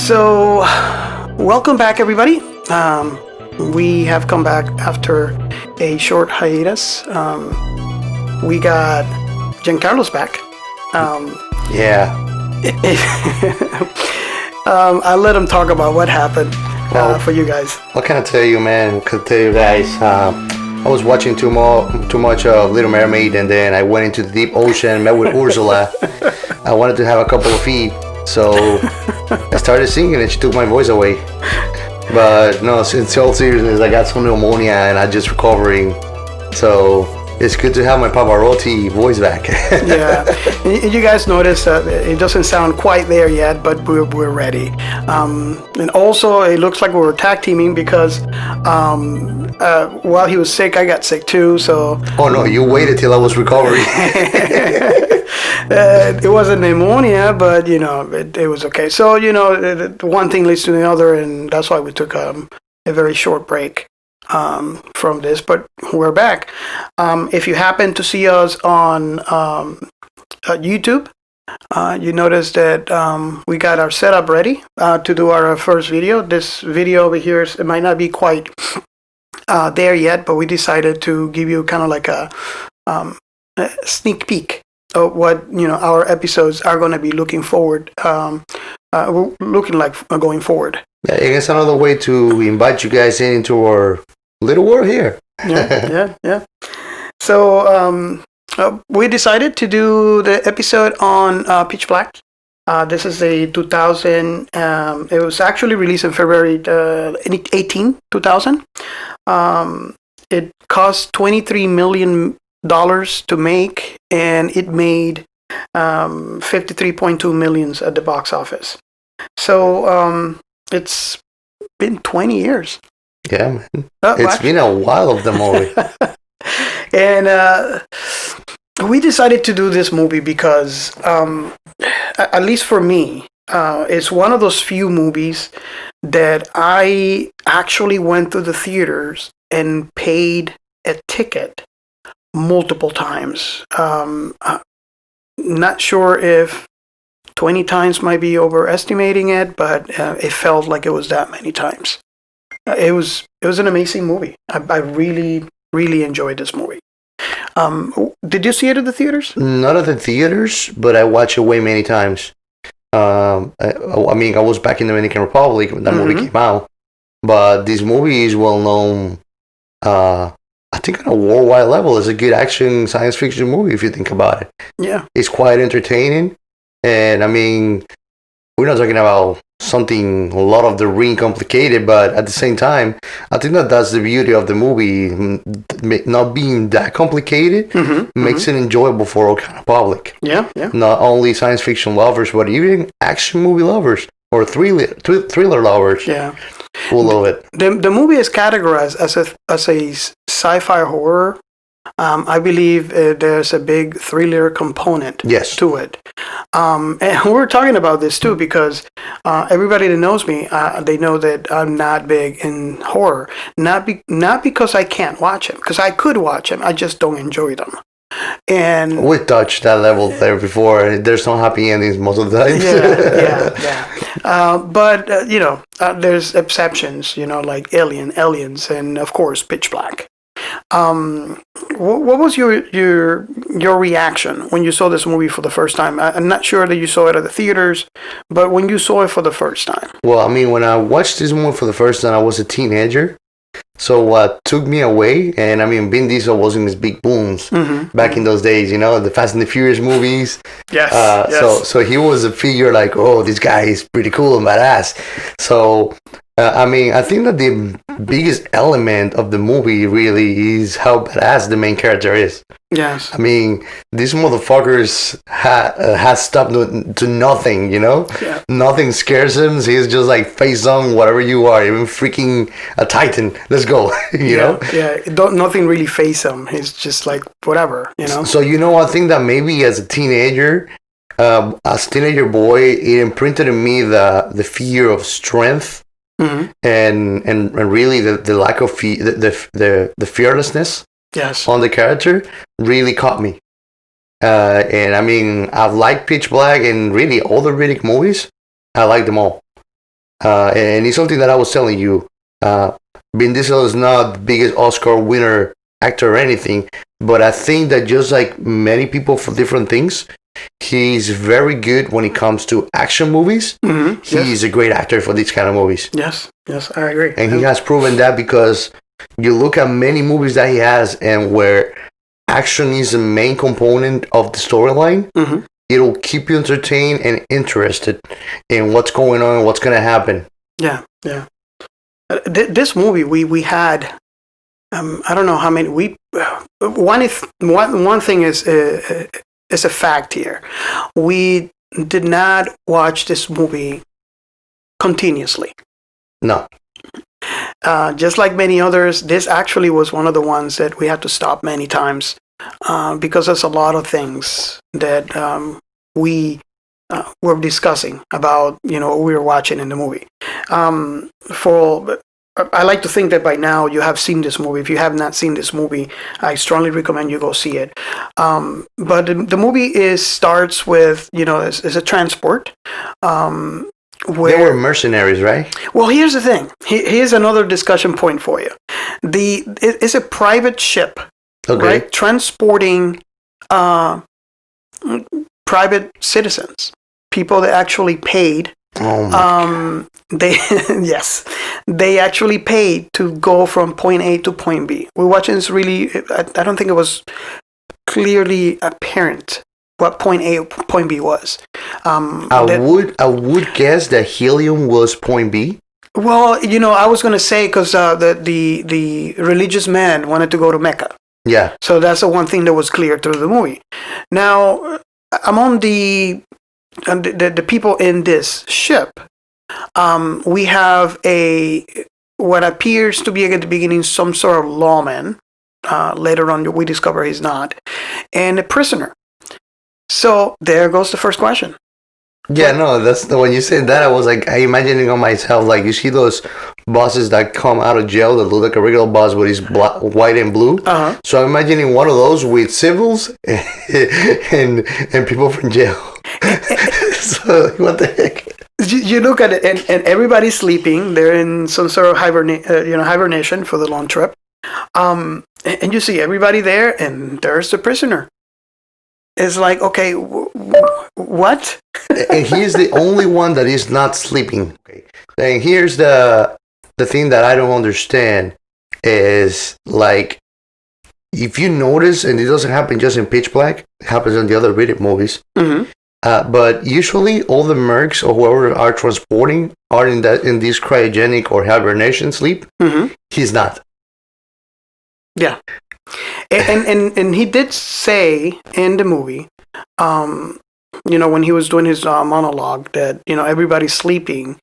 So, welcome back, everybody. We have come back after a short hiatus. We got Giancarlo's back. Yeah. I let him talk about what happened for you guys. What can I tell you, man? What can I tell you guys? I was watching too much of Little Mermaid, and then I went into the deep ocean, met with Ursula. I wanted to have a couple of feet, so I started singing, and she took my voice away. But no, in all seriousness, I got some pneumonia, and I'm just recovering. So it's good to have my Pavarotti voice back. Yeah, you guys notice that it doesn't sound quite there yet, but we're ready. And also, it looks like we were tag teaming because while he was sick, I got sick too. So. Oh no, you waited till I was recovering. It wasn't pneumonia, but it was okay. So one thing leads to the other, and that's why we took a very short break from this. But we're back. If you happen to see us on YouTube, you notice that we got our setup ready to do our first video. This video over here, it might not be quite there yet, but we decided to give you kind of like a sneak peek of what our episodes are going to be looking like going forward. Yeah, I guess another way to invite you guys into our little world here. Yeah. So we decided to do the episode on Pitch Black. This is a 2000. It was actually released in February 18, 2000. It cost $23 million to make, and it made 53.2 million at the box office. So it's been 20 years. Yeah, man. It's been a while of the movie. And we decided to do this movie because, at least for me, it's one of those few movies that I actually went to the theaters and paid a ticket multiple times. Not sure if 20 times might be overestimating it, but it felt like it was that many times. It was an amazing movie. I really, really enjoyed this movie. Did you see it at the theaters? Not at the theaters, but I watched it way many times. I was back in the Dominican Republic when that movie came out, but this movie is well known. I think on a worldwide level, it's a good action science fiction movie if you think about it. Yeah, it's quite entertaining, and I mean, we're not talking about something a lot of the ring complicated, but at the same time, I think that's the beauty of the movie. Not being that complicated makes it enjoyable for all kind of public. Yeah. Not only science fiction lovers, but even action movie lovers or thriller lovers. Yeah, we'll love it. The movie is categorized as a sci-fi horror. I believe there's a big thriller component to it. And we're talking about this too because everybody that knows me, they know that I'm not big in horror. Not because I can't watch them, because I could watch them. I just don't enjoy them. And we touched that level there before. There's no happy endings most of the time. Yeah. But there's exceptions. Like Aliens, and of course Pitch Black. What was your reaction when you saw this movie for the first time? I'm not sure that you saw it at the theaters, but when you saw it for the first time. Well, I mean, when I watched this movie for the first time, I was a teenager. So what took me away, and I mean, Vin Diesel was in his big booms back in those days, the Fast and the Furious movies. Yes. So he was a figure like, oh, this guy is pretty cool and badass. So I think that the biggest element of the movie really is how badass the main character is. Yes. I mean, these motherfuckers has stopped to nothing, Yeah. Nothing scares him. He's just like face on whatever you are, even freaking a titan. Let's go, know? Yeah, nothing really face him. He's just like, whatever, So, I think that maybe as a teenager, as a teenager boy, it imprinted in me the fear of strength. And really the lack of the fearlessness on the character really caught me. And I mean, I've liked Pitch Black and really all the Riddick movies. I like them all. And it's something that I was telling you. Vin Diesel is not the biggest Oscar winner actor or anything, but I think that just like many people for different things, he's very good when it comes to action movies. Mm-hmm. He's a great actor for these kind of movies. Yes, I agree. And he has proven that because you look at many movies that he has and where action is the main component of the storyline, Mm-hmm. it'll keep you entertained and interested in what's going on and what's going to happen. Yeah. This movie we had, I don't know how many. One thing is a fact here. We did not watch this movie continuously. No. Just like many others, this actually was one of the ones that we had to stop many times because there's a lot of things that we were discussing about, what we were watching in the movie. I like to think that by now you have seen this movie. If you have not seen this movie, I strongly recommend you go see it. But the movie starts with, it's a transport. They were mercenaries, right? Well, here's the thing. Here's another discussion point for you. It's a private ship, Okay. right? Transporting private citizens, people that actually paid. Oh my They actually paid to go from point A to point B. We're watching this really. I don't think it was clearly apparent what point A, point B was. I would guess that helium was point B. Well, I was going to say because the religious man wanted to go to Mecca. Yeah. So that's the one thing that was clear through the movie. Now, among the people in this ship, we have what appears to be at the beginning some sort of lawman. Later on, we discover he's not, and a prisoner. So there goes the first question. Yeah, no, when you said that, I was like, I imagining on myself, like you see those buses that come out of jail that look like a regular bus, but it's white and blue. Uh-huh. So I'm imagining one of those with civils and people from jail. So what the heck? You look at it, and everybody's sleeping. They're in some sort of hibernation for the long trip. And you see everybody there, and there's the prisoner. It's like, okay, what? And he's the only one that is not sleeping. Okay. And here's the thing that I don't understand is like, if you notice, and it doesn't happen just in Pitch Black, it happens in the other Riddick movies. Mm-hmm. But usually all the mercs or whoever are transporting are in this cryogenic or hibernation sleep. Mm-hmm. He's not. Yeah. And he did say in the movie, when he was doing his monologue that, everybody's sleeping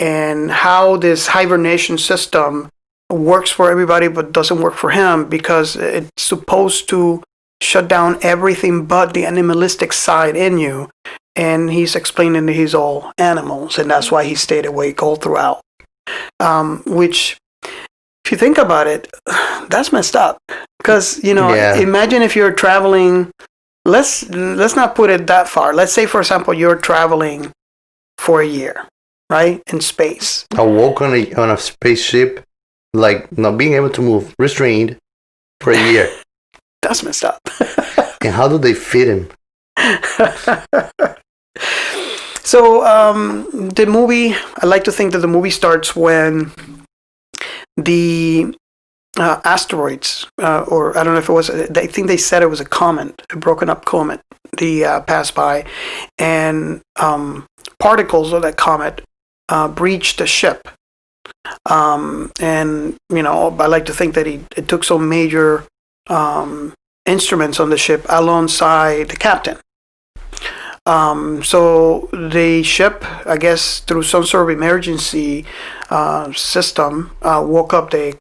and how this hibernation system works for everybody but doesn't work for him because it's supposed to shut down everything but the animalistic side in you. And he's explaining that he's all animals and that's why he stayed awake all throughout. Which, if you think about it, that's messed up. Because, imagine if you're traveling, let's not put it that far. Let's say, for example, you're traveling for a year, right, in space. I woke on a spaceship, like not being able to move, restrained for a year. That's messed up. And how do they fit him? So the movie, I like to think that the movie starts when the asteroids, or I don't know if it was, I think they said it was a comet, a broken up comet, passed by, and particles of that comet breached the ship. And, I like to think that it took some major instruments on the ship alongside the captain. So the ship, I guess, through some sort of emergency system, woke up the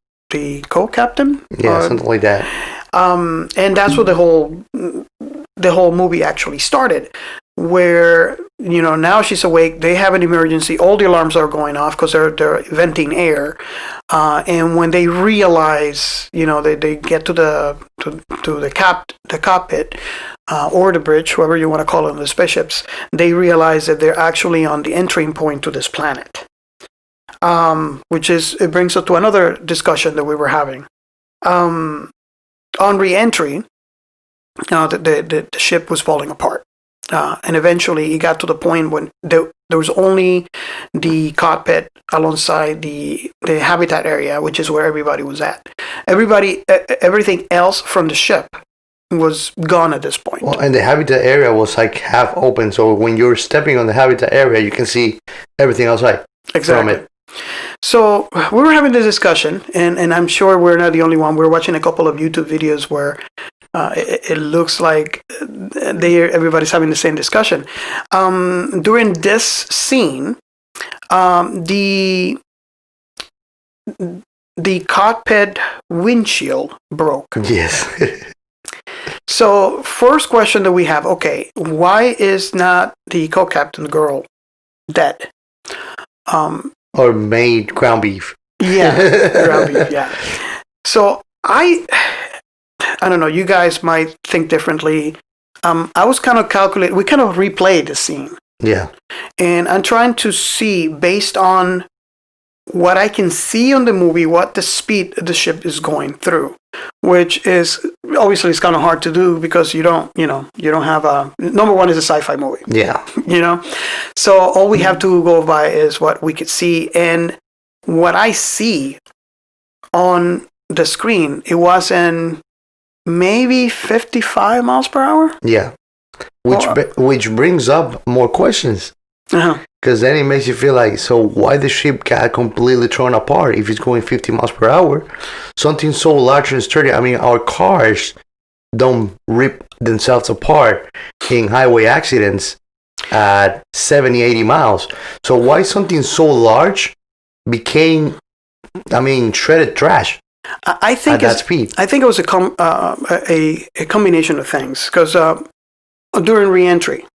co-captain. Yeah, something like that. And that's what the whole movie actually started, where now she's awake. They have an emergency. All the alarms are going off because they're venting air. And when they realize, they get to the cockpit or the bridge, whoever you want to call them, the spaceships, they realize that they're actually on the entering point to this planet. It brings us to another discussion that we were having. On re-entry, the ship was falling apart. And eventually it got to the point when there was only the cockpit alongside the habitat area, which is where everybody was at. Everything else from the ship was gone at this point. Well, and the habitat area was like half open, so when you're stepping on the habitat area, you can see everything outside. Exactly. From it. So we were having this discussion, and I'm sure we're not the only one. We're watching a couple of YouTube videos where it looks like everybody's having the same discussion. During this scene, the cockpit windshield broke. Yes. So first question that we have, okay, why is not the co-captain girl dead? Or made ground beef. Yeah, ground beef, yeah. So I don't know, you guys might think differently. I was kind of calculating, we kind of replayed the scene. Yeah. And I'm trying to see, based on what I can see on the movie, what the speed the ship is going through, which is obviously it's kind of hard to do because you don't have number one is a sci-fi movie. Yeah. So all we have to go by is what we could see, and what I see on the screen, it wasn't maybe 55 miles per hour. Yeah. Which brings up more questions. Uh-huh. Because then it makes you feel like, so why the ship got completely torn apart if it's going 50 miles per hour? Something so large and sturdy. I mean, our cars don't rip themselves apart in highway accidents at 70, 80 miles. So why something so large became, shredded trash I think at that speed? I think it was a combination of things. Because during re-entry,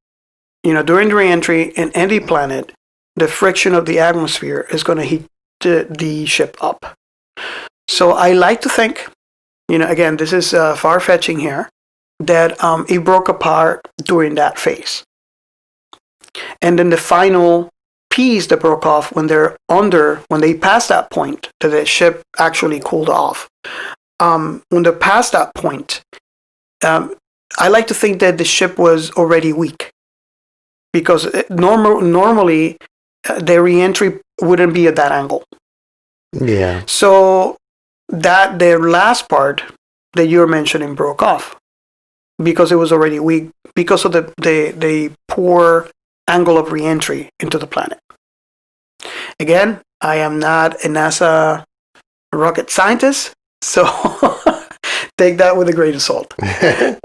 in any planet, the friction of the atmosphere is going to heat the ship up. So I like to think, again, this is far-fetching here, that it broke apart during that phase. And then the final piece that broke off when they passed that point, that the ship actually cooled off. When they passed that point, I like to think that the ship was already weak. Because normally the re-entry wouldn't be at that angle. Yeah. So that the last part that you're mentioning broke off because it was already weak because of the poor angle of re-entry into the planet. Again, I am not a NASA rocket scientist, so take that with a grain of salt.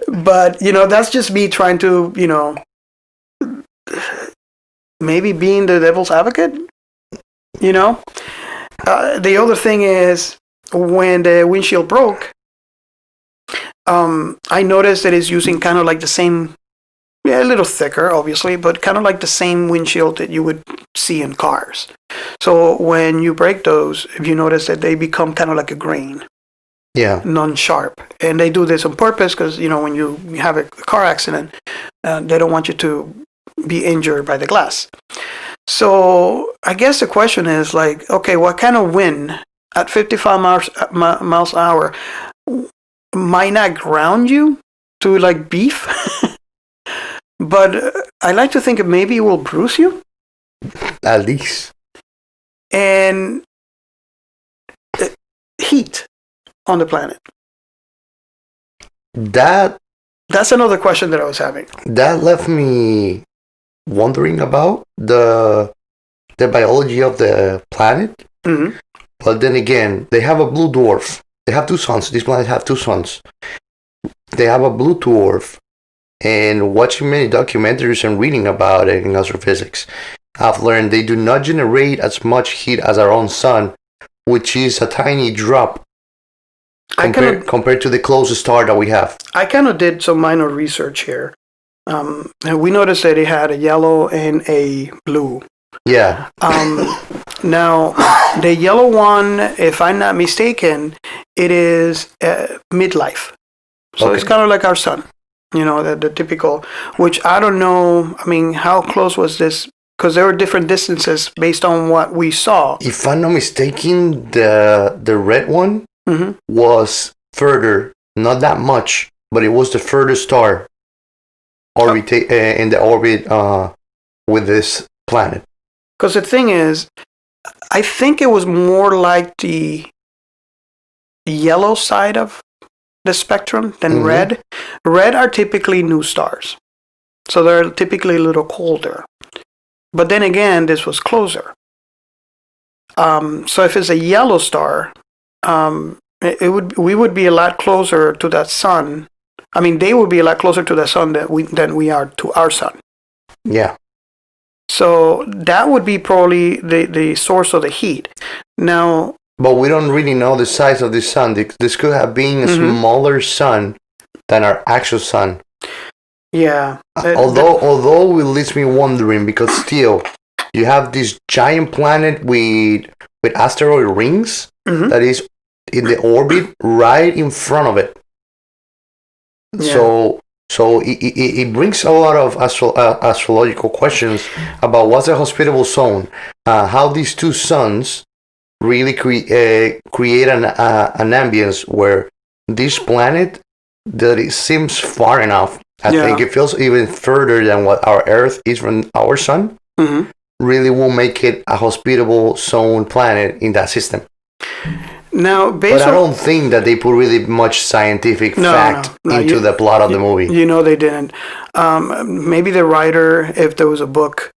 But that's just me trying to maybe being the devil's advocate. The other thing is when the windshield broke, I noticed that it's using kind of like the same, a little thicker obviously, but kind of like the same windshield that you would see in cars. So when you break those, if you notice that they become kind of like a grain. Yeah. Non-sharp. And they do this on purpose because, when you have a car accident, they don't want you to be injured by the glass. So I guess the question is like, okay, what kind of wind at 55 miles an hour might not ground you to like beef? But I like to think maybe it will bruise you. At least. And heat on the planet. That's another question that I was having. That left me wondering about the biology of the planet. Mm-hmm. But then again, they have a blue dwarf. They have two suns. These planets have two suns. They have a blue dwarf. And watching many documentaries and reading about it in astrophysics, I've learned they do not generate as much heat as our own sun, which is a tiny drop compared to the closest star that we have. I kind of did some minor research here. And we noticed that it had a yellow and a blue. Yeah. Now, the yellow one, if I'm not mistaken, it is midlife. So It's kind of like our sun. The typical, which I don't know, how close was this because there were different distances based on what we saw. If I'm not mistaken, the red one was further, not that much, but it was the furthest star in the orbit with this planet. Because the thing is, I think it was more like the yellow side of the spectrum than red. Red are typically new stars, so they're typically a little colder. But then again, this was closer. So if it's a yellow star, we would be a lot closer to that sun. I mean, they would be a lot closer to the sun than we are to our sun. Yeah. So that would be probably the source of the heat. Now, but we don't really know the size of the sun. This could have been a smaller sun than our actual sun. Yeah. Although it leaves me wondering, because still you have this giant planet with asteroid rings that is in the orbit right in front of it. Yeah. So it brings a lot of astrological questions about what's a hospitable zone, how these two suns really create an ambience where this planet that it seems far enough. I think it feels even further than what our Earth is from our sun. Really will make it a hospitable zone planet in that system. Now, but I don't think that they put really much scientific fact into the plot of the movie. They didn't. Maybe the writer, if there was a book,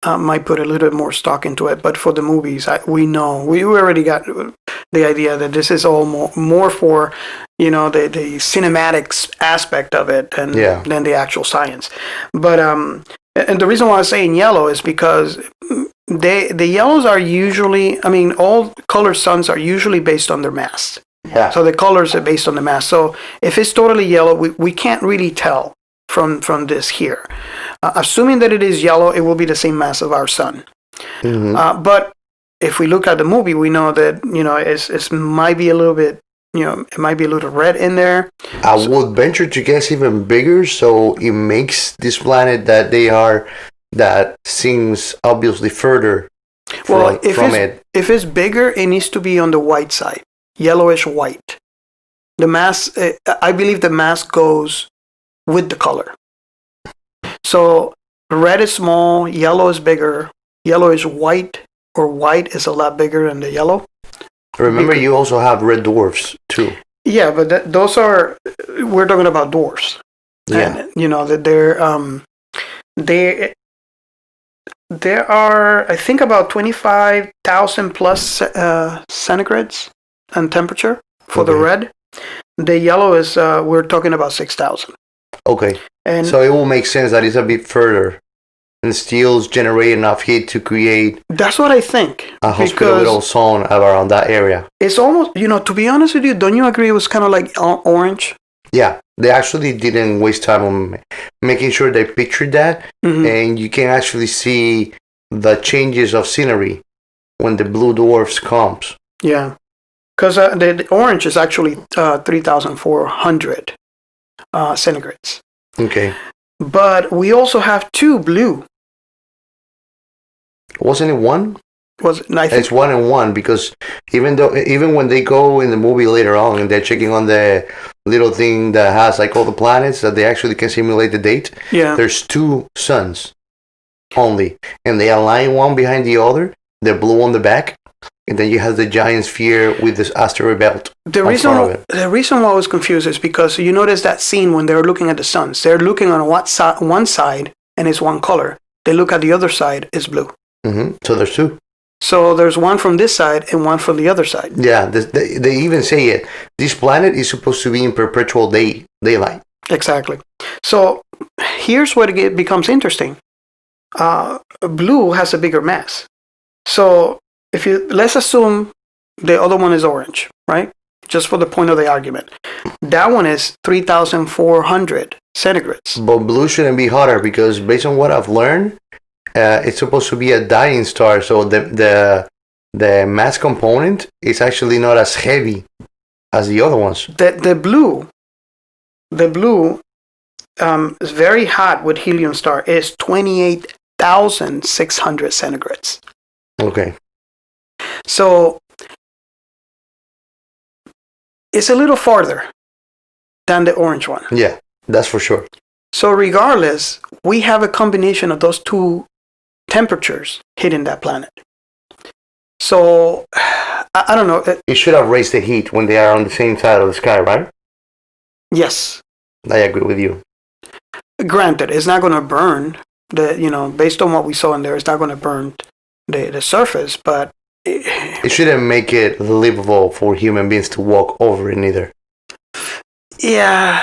might put a little bit more stock into it. But for the movies, we already got the idea that this is all more for, the cinematics aspect of it than the actual science. But and the reason why I'm saying yellow is because the yellows are usually, all color suns are usually based on their mass. Yeah. So the colors are based on the mass. So if it's totally yellow, we can't really tell from this here. Assuming that it is yellow, it will be the same mass of our sun. But if we look at the movie, we know that, it might be a little bit, it might be a little red in there. I would venture to guess even bigger, so it makes this planet that seems obviously further from it. If it's bigger, it needs to be on the white side, yellowish white. The mass, I believe the mass goes with the color. So red is small, yellow is bigger, yellow is white, or white is a lot bigger than the yellow. Remember, you also have red dwarfs too. Yeah, but we're talking about dwarfs. Yeah. And, that there are, I think, about 25,000 plus centigrades and temperature for the red. The yellow is, we're talking about 6,000. Okay. And so it will make sense that it's a bit further and still generate enough heat to create. That's what I think. A hospitable zone around that area. It's almost, to be honest with you, don't you agree it was kind of like orange? Yeah, they actually didn't waste time on making sure they pictured that. And you can actually see the changes of scenery when the blue dwarfs comes. Yeah, because the orange is actually 3,400 centigrades. Okay. But we also have two blue. Wasn't it one? It's 1 and 1, because even when they go in the movie later on and they're checking on the little thing that has like all the planets that they actually can simulate the date. Yeah. There's 2 suns only, and they align one behind the other. They're blue on the back, and then you have the giant sphere with this asteroid belt. The reason why I was confused is because you notice that scene when they're looking at the suns. They're looking on one side and it's one color. They look at the other side, it's blue. So there's 2. So there's one from this side and one from the other side. Yeah, they even say it. This planet is supposed to be in perpetual daylight. Exactly. So here's where it becomes interesting. Blue has a bigger mass. So let's assume the other one is orange, right? Just for the point of the argument. That one is 3,400 centigrades. But blue shouldn't be hotter, because based on what I've learned, it's supposed to be a dying star, so the mass component is actually not as heavy as the other ones. The blue is very hot with helium star. It's 28 1,600 centigrades. Okay. So it's a little farther than the orange one. Yeah, that's for sure. So regardless, we have a combination of those two temperatures hitting that planet. So I don't know. It should have raised the heat when they are on the same side of the sky, right? Yes. I agree with you. Granted, it's not going to burn based on what we saw in there, it's not going to burn the surface, but it shouldn't make it livable for human beings to walk over it either. Yeah,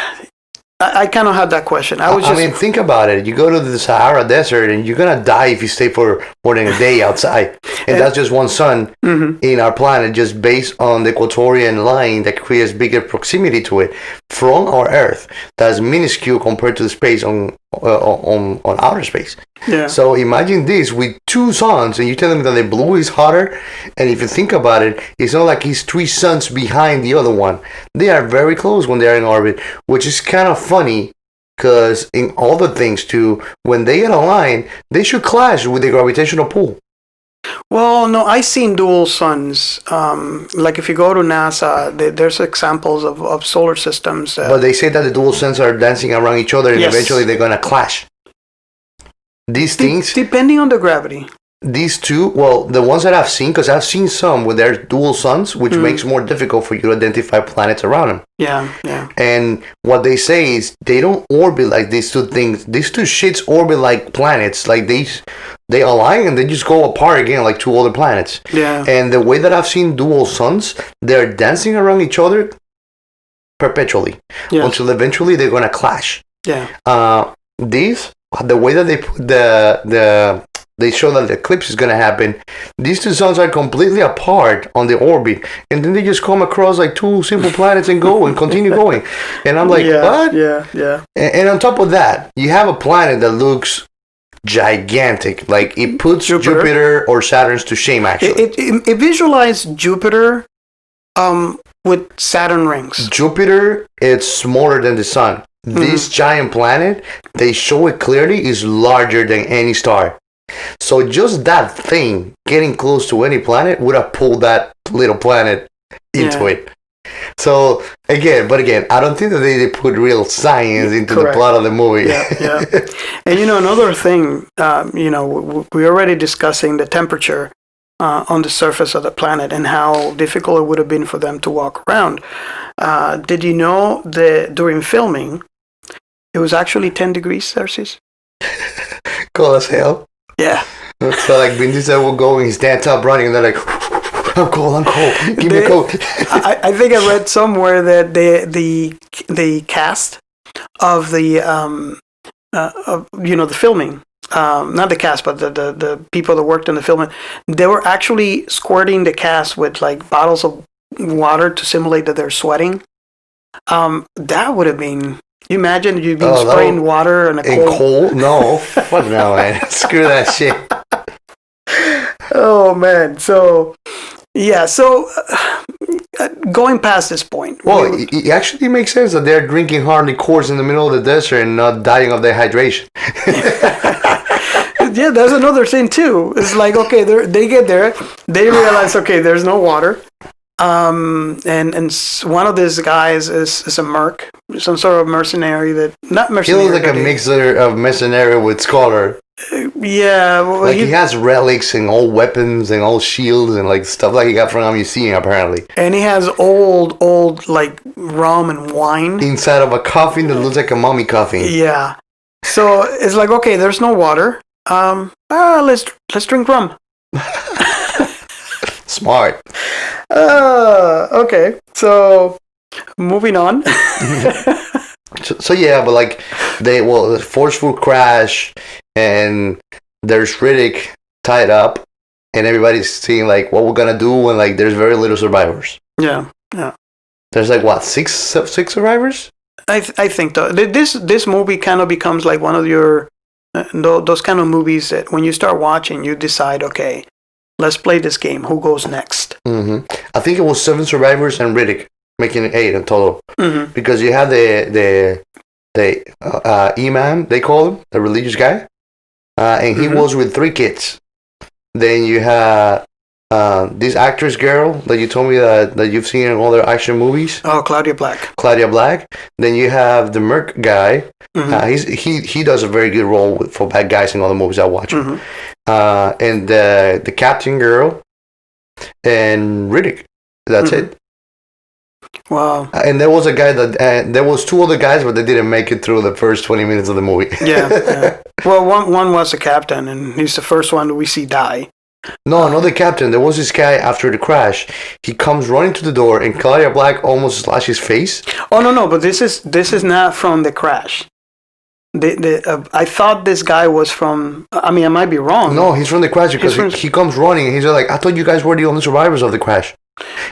I kind of had that question. I mean, think about it. You go to the Sahara Desert and you're going to die if you stay for more than a day outside. And that's just one sun in our planet, just based on the equatorial line that creates bigger proximity to it from our Earth. That's minuscule compared to the space on outer space. Yeah. So imagine this with two suns, and you're telling me that the blue is hotter. And if you think about it, it's not like he's 3 suns behind the other one. They are very close when they are in orbit, which is kind of funny because in all the things too, when they get aligned, they should clash with the gravitational pull. Well, no, I've seen dual suns. Like if you go to NASA, there's examples of solar systems. But they say that the dual suns are dancing around each other, and eventually they're going to clash. These things... Depending on the gravity. These two, well, the ones that I've seen, because I've seen some with their dual suns, which makes it more difficult for you to identify planets around them. Yeah, yeah. And what they say is they don't orbit like these two things. These two shits orbit like planets. Like they align and they just go apart again like two other planets. Yeah. And the way that I've seen dual suns, they're dancing around each other perpetually until eventually they're going to clash. Yeah. The way that they put they show that the eclipse is going to happen. These two suns are completely apart on the orbit, and then they just come across like two simple planets and go and continue going. And I'm like, what? Yeah, yeah. And on top of that, you have a planet that looks gigantic. Like it puts Jupiter or Saturn to shame. Actually, it visualized Jupiter with Saturn rings. Jupiter, it's smaller than the sun. This giant planet, they show it clearly, is larger than any star. So just that thing getting close to any planet would have pulled that little planet into it. So again, I don't think that they put real science into the plot of the movie. Yeah. And another thing, we're already discussing the temperature on the surface of the planet and how difficult it would have been for them to walk around. Did you know that during filming, it was actually 10 degrees Celsius? Cold as hell. Yeah. So like Vin Diesel will go and he stands up running and they're like, I'm cold, give me a coat. I think I read somewhere that the cast of the the filming, not the cast, but the people that worked in the filming, they were actually squirting the cast with like bottles of water to simulate that they're sweating. That would have been... You imagine you being spraying water in a cold... No. Fuck no, man. Screw that shit. Oh, man. So, yeah. So, going past this point... Well, it actually makes sense that they're drinking hard liqueurs in the middle of the desert and not dying of dehydration. Yeah, that's another thing, too. It's like, okay, they get there. They realize, okay, there's no water. And one of these guys is a merc, some sort of mercenary not mercenary. He looks like a mixer of mercenary with scholar. Yeah. Well, he has relics and old weapons and old shields and like stuff like he got from a museum apparently. And he has old like rum and wine. Inside of a coffin that looks like a mummy coffin. Yeah. So it's like, okay, there's no water. Let's drink rum. Smart. Okay. So, moving on. so yeah, but like the forceful crash, and there's Riddick tied up, and everybody's seeing like what we're gonna do when like there's very little survivors. Yeah. There's like what six survivors? I think this movie kind of becomes like one of your those kind of movies that when you start watching, you decide, okay, let's play this game. Who goes next? Mm-hmm. I think it was 7 survivors and Riddick, making it 8 in total. Mm-hmm. Because you had the imam, they call him, the religious guy. and he was with 3 kids. Then you had this actress girl that you told me that you've seen in other action movies. Oh, Claudia Black. Claudia Black. Then you have the Merc guy. He does a very good role for bad guys in all the movies I watch. And the captain girl and Riddick. That's it. Wow. And there was a guy that there was 2 other guys, but they didn't make it through the first 20 minutes of the movie. Yeah. Well, one was the captain, and he's the first one that we see die. No, not the captain. There was this guy after the crash. He comes running to the door, and Claudia Black almost slashes his face. Oh no! But this is not from the crash. I thought this guy was from. I mean, I might be wrong. No, he's from the crash because he comes running, and he's like, "I thought you guys were the only survivors of the crash."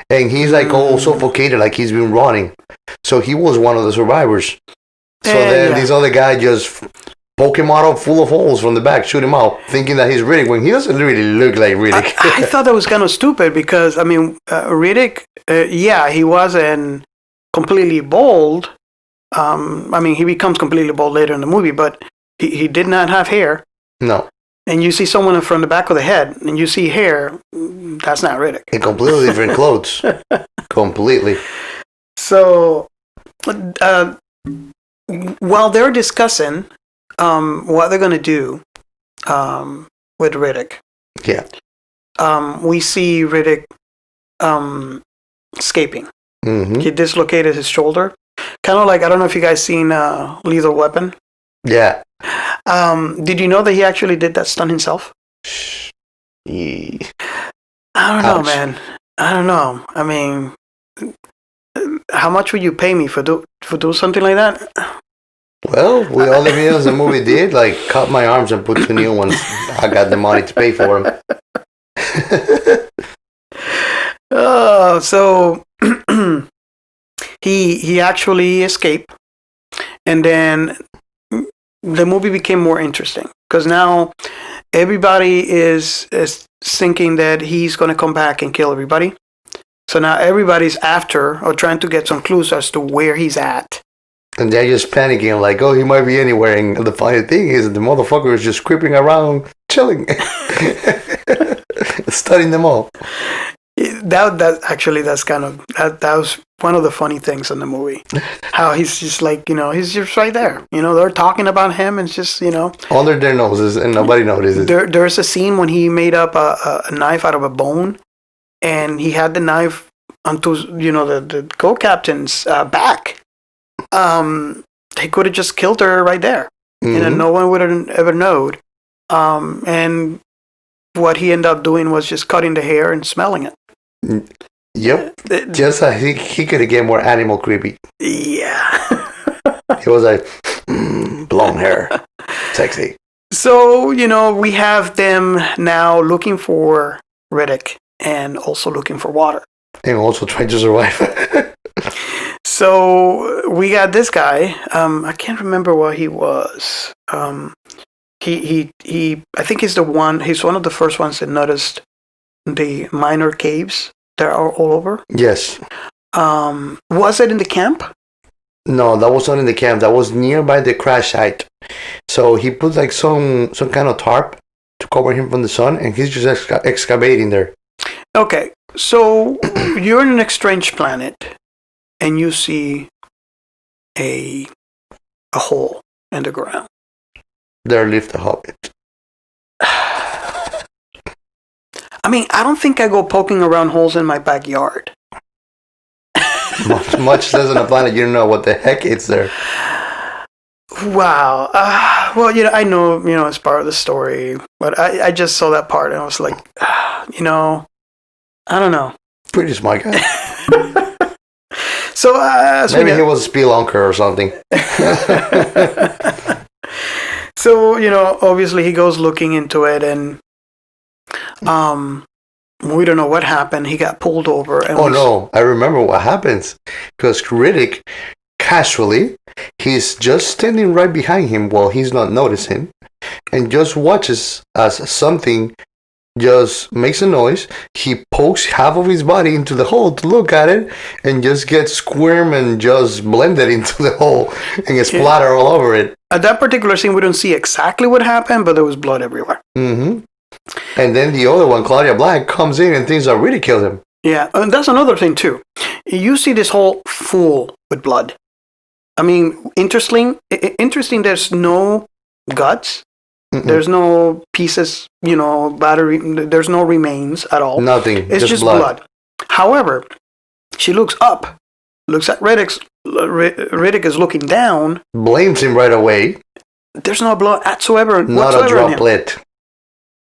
And he's like all suffocated, like he's been running. So he was one of the survivors. So then this other guy just poke him out full of holes from the back, shoot him out, thinking that he's Riddick when he doesn't really look like Riddick. I thought that was kind of stupid because, I mean, Riddick, he wasn't completely bald. I mean, he becomes completely bald later in the movie, but he did not have hair. No. And you see someone from the back of the head, and you see hair, that's not Riddick. In completely different clothes. Completely. So, while they're discussing what they're going to do with Riddick. Yeah. We see Riddick escaping. He dislocated his shoulder. Kind of like, I don't know if you guys seen Lethal Weapon. Yeah. Did you know that he actually did that stunt himself? Yeah. I don't know, man. I don't know. I mean, how much would you pay me for do something like that? Well, with all the videos the movie did, like cut my arms and put 2 new ones. I got the money to pay for them. So he actually escaped, and then the movie became more interesting because now everybody is thinking that he's going to come back and kill everybody. So now everybody's after or trying to get some clues as to where he's at. And they're just panicking, like, oh, he might be anywhere. And the funny thing is, the motherfucker is just creeping around, chilling, studying them all. That was one of the funny things in the movie. How he's just like, he's just right there. They're talking about him, and it's just, under their noses, and nobody notices. There's a scene when he made up a knife out of a bone, and he had the knife onto, the co-captain's back. He could have just killed her right there. No one would have ever known. And what he ended up doing was just cutting the hair and smelling it. Yep. Just he could have get more animal creepy. Yeah. He was like, blonde hair, sexy. So, we have them now looking for Riddick and also looking for water. And also trying to survive. So we got this guy. I can't remember what he was. He I think he's one of the first ones that noticed the minor caves that are all over. Yes. Was it in the camp? No, that was not in the camp. That was nearby the crash site. So he put like some kind of tarp to cover him from the sun, and he's just excavating there. Okay, so you're in an strange planet, and you see a hole in the ground. There lived a hobbit. I mean, I don't think I go poking around holes in my backyard. much less on a planet you don't know what the heck is there. Wow. Well, I know, it's part of the story, but I just saw that part and I was like, I don't know. Pretty smart guy. So maybe he was a spelunker or something. So, obviously he goes looking into it, and we don't know what happened. He got pulled over. And no, I remember what happens. Because Riddick, casually, he's just standing right behind him while he's not noticing, and just watches as something just makes a noise. He pokes half of his body into the hole to look at it, and just gets squirm and just blended into the hole and gets splattered all over it. At that particular scene, we don't see exactly what happened, but there was blood everywhere. Mm-hmm. And then the other one, Claudia Black, comes in and thinks I really killed him. Yeah, and that's another thing too. You see this hole full with blood. I mean, interesting. There's no guts. Mm-mm. There's no pieces, battery. There's no remains at all. Nothing. It's just blood. However, she looks up, looks at Riddick. Riddick is looking down. Blames him right away. There's no blood whatsoever. Not a droplet.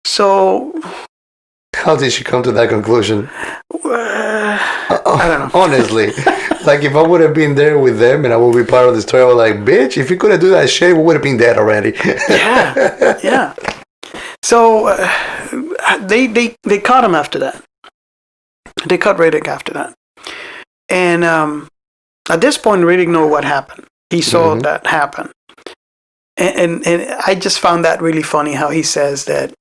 So, how did she come to that conclusion? I don't know. Honestly, like if I would have been there with them and I would be part of the story, I was like, bitch, if you couldn't do that shit, we would have been dead already. Yeah. So they caught him after that. They caught Riddick after that. And at this point, Riddick knew what happened. He saw that happen. And I just found that really funny how he says that,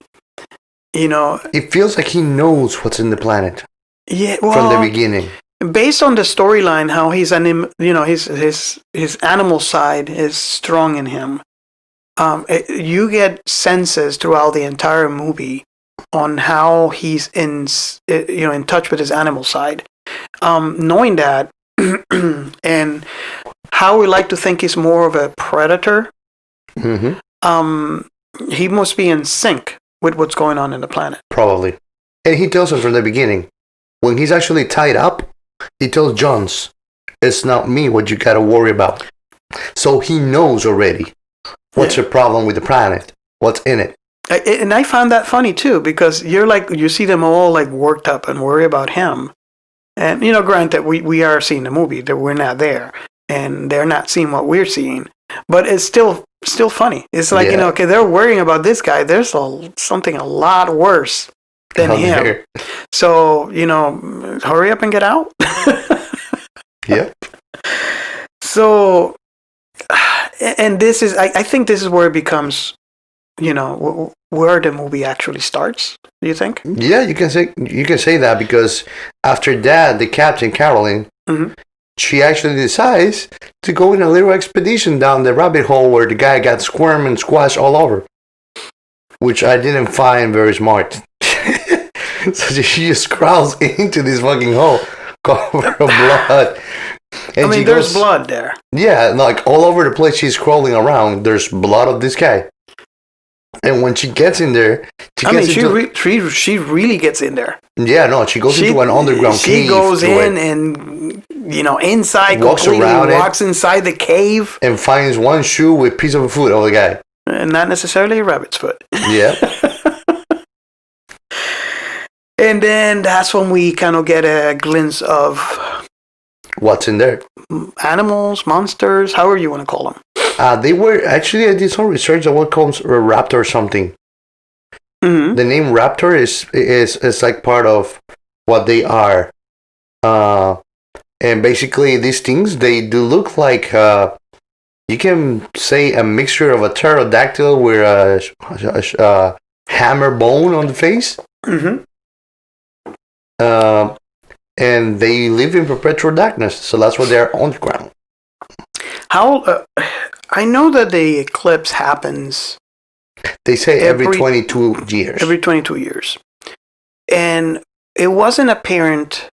it feels like he knows what's in the planet. Yeah, from the beginning. Based on the storyline, how he's his animal side is strong in him. You get senses throughout the entire movie on how he's in touch with his animal side. Knowing that, and how we like to think he's more of a predator. Mm-hmm. He must be in sync with what's going on in the planet. Probably. And he tells him from the beginning. When he's actually tied up, he tells Jones, it's not me what you gotta worry about. So he knows already what's the problem with the planet, what's in it. And I found that funny too, because you see them all like worked up and worry about him. And, granted, we are seeing the movie, that we're not there. And they're not seeing what we're seeing. But it's still funny. It's like, okay, they're worrying about this guy. There's something a lot worse than him. There. So, hurry up and get out. Yep. So, and this is, I think this is where it becomes, where the movie actually starts. Do you think? Yeah, you can say that, because after that, the captain, Caroline, she actually decides to go in a little expedition down the rabbit hole where the guy got squirmed and squashed all over, which I didn't find very smart. So she just crawls into this fucking hole covered of blood. And there's blood there. Yeah, like all over the place she's crawling around, there's blood of this guy. And when she gets in there, she really gets in there. Yeah, no, she goes into an underground cave. She goes in and, inside, walks inside the cave. And finds one shoe with a piece of foot of the guy. And not necessarily a rabbit's foot. Yeah. And then that's when we kind of get a glimpse of what's in there. Animals, monsters, however you want to call them. They were actually, I did some research on what comes a raptor or something. Mm-hmm. The name raptor is like part of what they are. And basically these things, they do look like, you can say a mixture of a pterodactyl with a hammer bone on the face. Mm-hmm. And they live in perpetual darkness, so that's why they're on the ground. How? I know that the eclipse happens. They say every 22 years. Every 22 years. And it wasn't apparent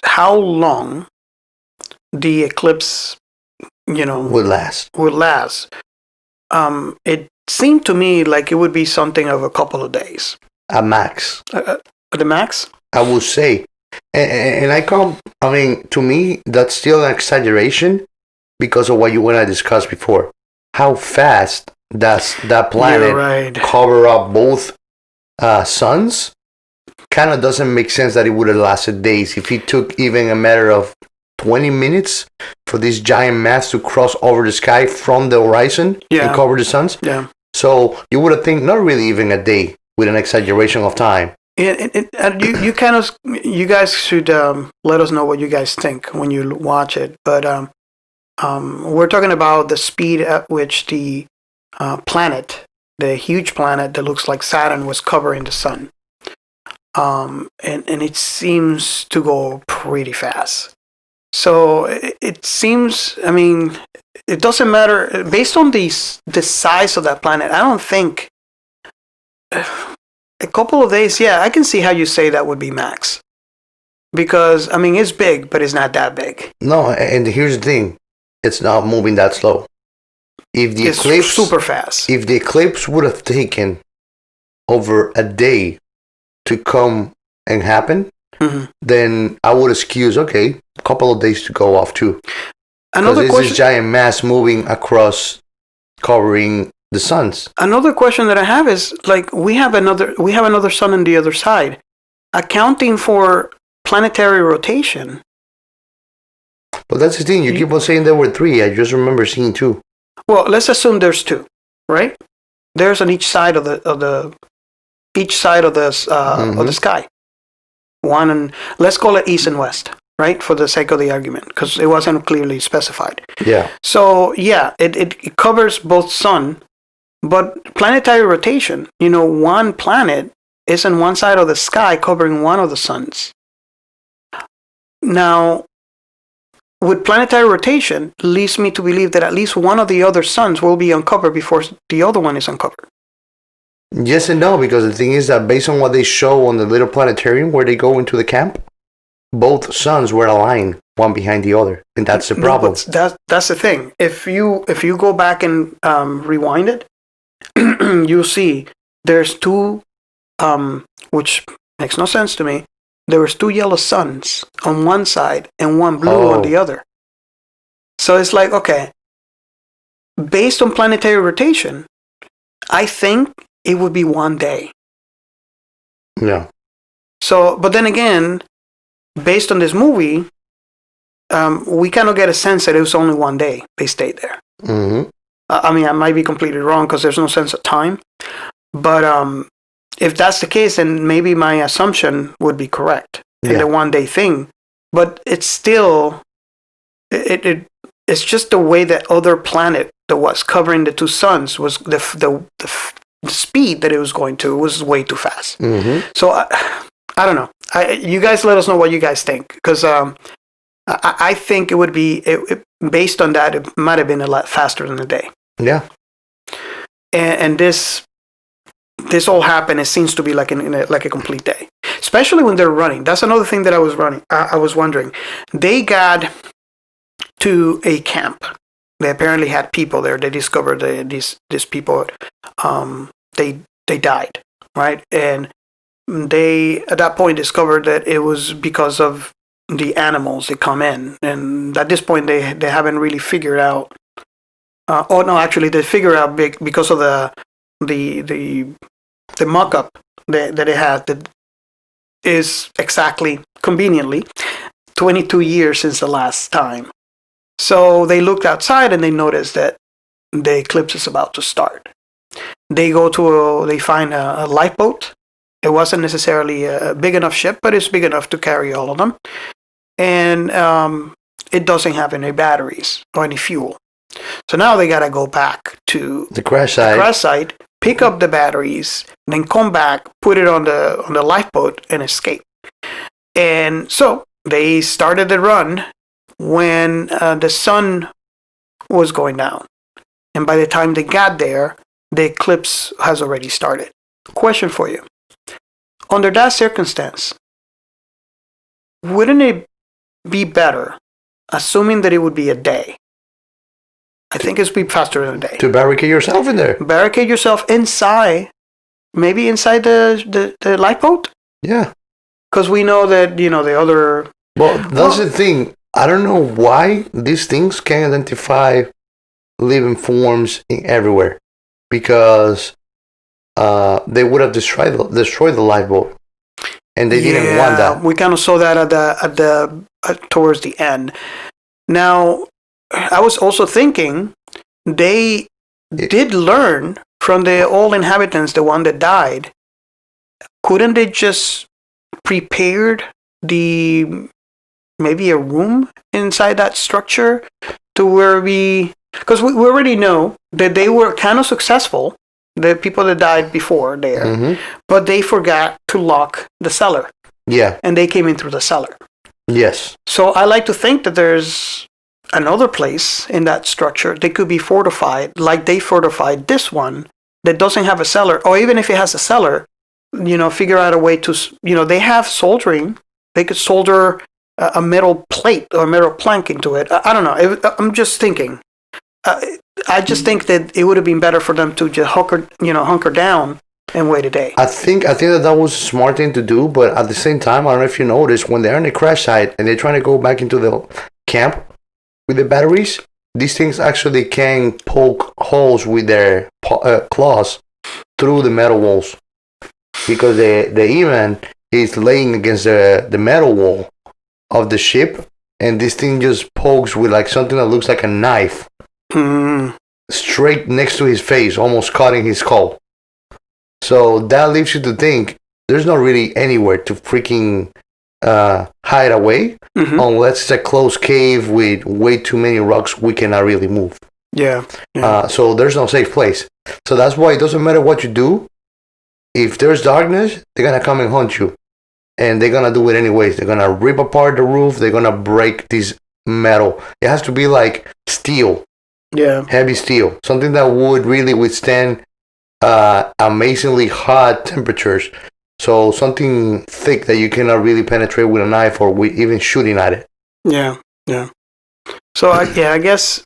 how long the eclipse, would last. It seemed to me like it would be something of a couple of days. A max. The max? I would say. And to me, that's still an exaggeration because of what you and I discussed before. How fast does that planet cover up both suns? Kind of doesn't make sense that it would have lasted days. If it took even a matter of 20 minutes for this giant mass to cross over the sky from the horizon and cover the suns. Yeah. So you would have think not really even a day with an exaggeration of time. You guys should let us know what you guys think when you watch it. But we're talking about the speed at which the planet, the huge planet that looks like Saturn, was covering the sun. and it seems to go pretty fast. So it seems, I mean, it doesn't matter based on the size of that planet. I don't think a couple of days. Yeah, I can see how you say that would be max, because I mean it's big, but it's not that big. No, and here's the thing: it's not moving that slow. If the It's eclipse super fast. If the eclipse would have taken over a day to come and happen, then I would excuse, okay, a couple of days to go off too. Because it's this giant mass moving across, covering the suns. Another question that I have is, like, we have another sun on the other side, accounting for planetary rotation. But that's the thing. You keep on saying there were three. I just remember seeing two. Well, let's assume there's two, right? There's on each side of the sky. One, and let's call it east and west, right, for the sake of the argument, because it wasn't clearly specified. Yeah. So yeah, it covers both sun, but planetary rotation. One planet is on one side of the sky covering one of the suns. Now, with planetary rotation, leads me to believe that at least one of the other suns will be uncovered before the other one is uncovered. Yes and no, because the thing is that based on what they show on the little planetarium where they go into the camp, both suns were aligned, one behind the other, and that's the problem. No, that's the thing. If you go back and rewind it, you'll see there's two, which makes no sense to me. There was two yellow suns on one side and one blue on the other. So it's like, okay, based on planetary rotation, I think it would be one day. Yeah. So, but then again, based on this movie, we cannot get a sense that it was only one day they stayed there. Mm-hmm. I mean, I might be completely wrong because there's no sense of time. But if that's the case, then maybe my assumption would be correct in the one day thing. But it's still, it's just the way that other planet that was covering the two suns was the speed that it was going to was way too fast. Mm-hmm. So I don't know. You guys let us know what you guys think, because I think it would be based on that. It might have been a lot faster than a day. Yeah. And this all happened. It seems to be like like a complete day, especially when they're running. That's another thing that I was wondering. They got to a camp. They apparently had people there. They discovered these people. They died, right? And they at that point discovered that it was because of the animals that come in. And at this point, they haven't really figured out. Actually, they figured out because of the mock-up that it had, that is exactly, conveniently, 22 years since the last time. So they looked outside and they noticed that the eclipse is about to start. They find a lifeboat. It wasn't necessarily a big enough ship, but it's big enough to carry all of them. And it doesn't have any batteries or any fuel. So now they got to go back to the crash site, pick up the batteries, then come back, put it on the lifeboat, and escape. And so they started the run when the sun was going down. And by the time they got there, the eclipse has already started. Question for you. Under that circumstance, wouldn't it be better, assuming that it would be a day? I think it's be faster than a day. To barricade yourself in there. Barricade yourself inside, maybe inside the lifeboat? Yeah. Because we know that, the other... Well, that's the thing. I don't know why these things can identify living forms everywhere. Because they would have destroyed the lifeboat. And they didn't want that. We kind of saw that towards the end. Now, I was also thinking they did learn from the old inhabitants, the one that died. Couldn't they just prepared maybe a room inside that structure to where because we already know that they were kind of successful the people that died before there, but they forgot to lock the cellar. Yeah. And they came in through the cellar. Yes. So I like to think that there's another place in that structure that could be fortified, like they fortified this one that doesn't have a cellar, or even if it has a cellar, figure out a way to, they have soldering. They could solder a metal plate or a metal plank into it. I don't know. I'm just thinking. I just think that it would have been better for them to just hunker down and wait a day. I think that was a smart thing to do, but at the same time, I don't know if you noticed, when they're on the crash site and they're trying to go back into the camp with the batteries, these things actually can poke holes with their claws through the metal walls, because the E-Man is laying against the metal wall of the ship, and this thing just pokes with like something that looks like a knife straight next to his face, almost cutting his skull. So that leaves you to think there's not really anywhere to freaking hide away, unless it's a closed cave with way too many rocks we cannot really move. Yeah. So there's no safe place. So that's why it doesn't matter what you do. If there's darkness, they're gonna come and hunt you, and they're gonna do it anyways. They're gonna rip apart the roof. They're gonna break this metal. It has to be like steel. Yeah. Heavy steel, something that would really withstand amazingly hot temperatures. So something thick that you cannot really penetrate with a knife or with even shooting at it. Yeah. So I guess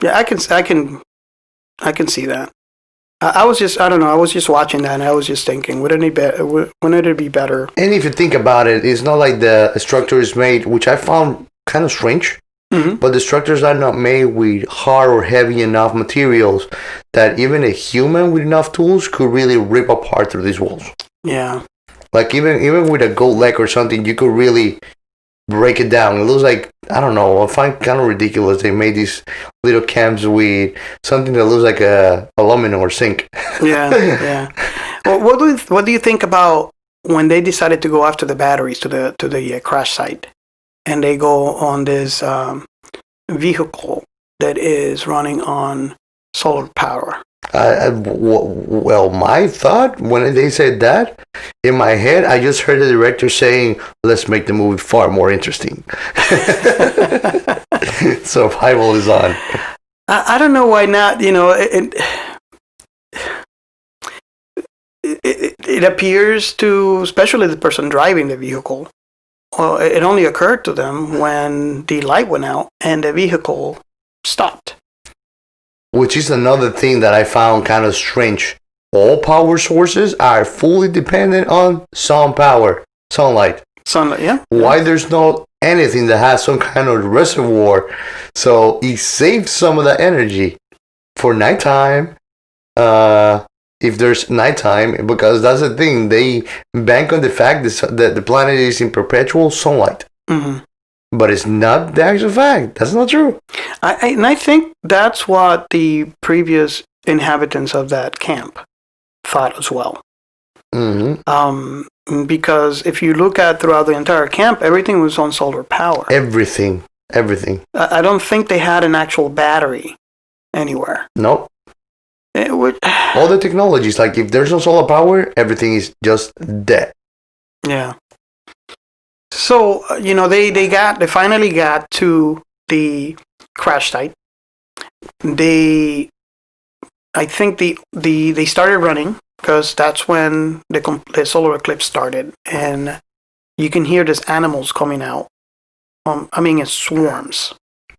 I can see that. I was just watching that and I was just thinking, wouldn't it be better? And if you think about it, it's not like the structure is made, which I found kind of strange. But the structures are not made with hard or heavy enough materials that even a human with enough tools could really rip apart through these walls. Yeah. Like even with a goat leg or something, you could really break it down. It looks like, I don't know, I find kind of ridiculous. They made these little camps with something that looks like a aluminum or zinc. Yeah. Well, what do you think about when they decided to go after the batteries to the crash site? And they go on this vehicle that is running on solar power. Well, my thought when they said that, in my head, I just heard the director saying, "Let's make the movie far more interesting." Survival is on. I don't know why not. It appears to, especially the person driving the vehicle. Well, it only occurred to them when the light went out and the vehicle stopped. Which is another thing that I found kind of strange. All power sources are fully dependent on sunlight. Sunlight, yeah. Why there's not anything that has some kind of reservoir? So it saves some of the energy for nighttime. If there's nighttime, because that's the thing, they bank on the fact that the planet is in perpetual sunlight. But it's not the actual fact. That's not true. I think that's what the previous inhabitants of that camp thought as well. Because if you look at throughout the entire camp, everything was on solar power. Everything. I don't think they had an actual battery anywhere. Nope. All the technologies, like if there's no solar power, everything is just dead. Yeah. So they finally got to the crash site. I think they started running because that's when the solar eclipse started, and you can hear these animals coming out. In swarms.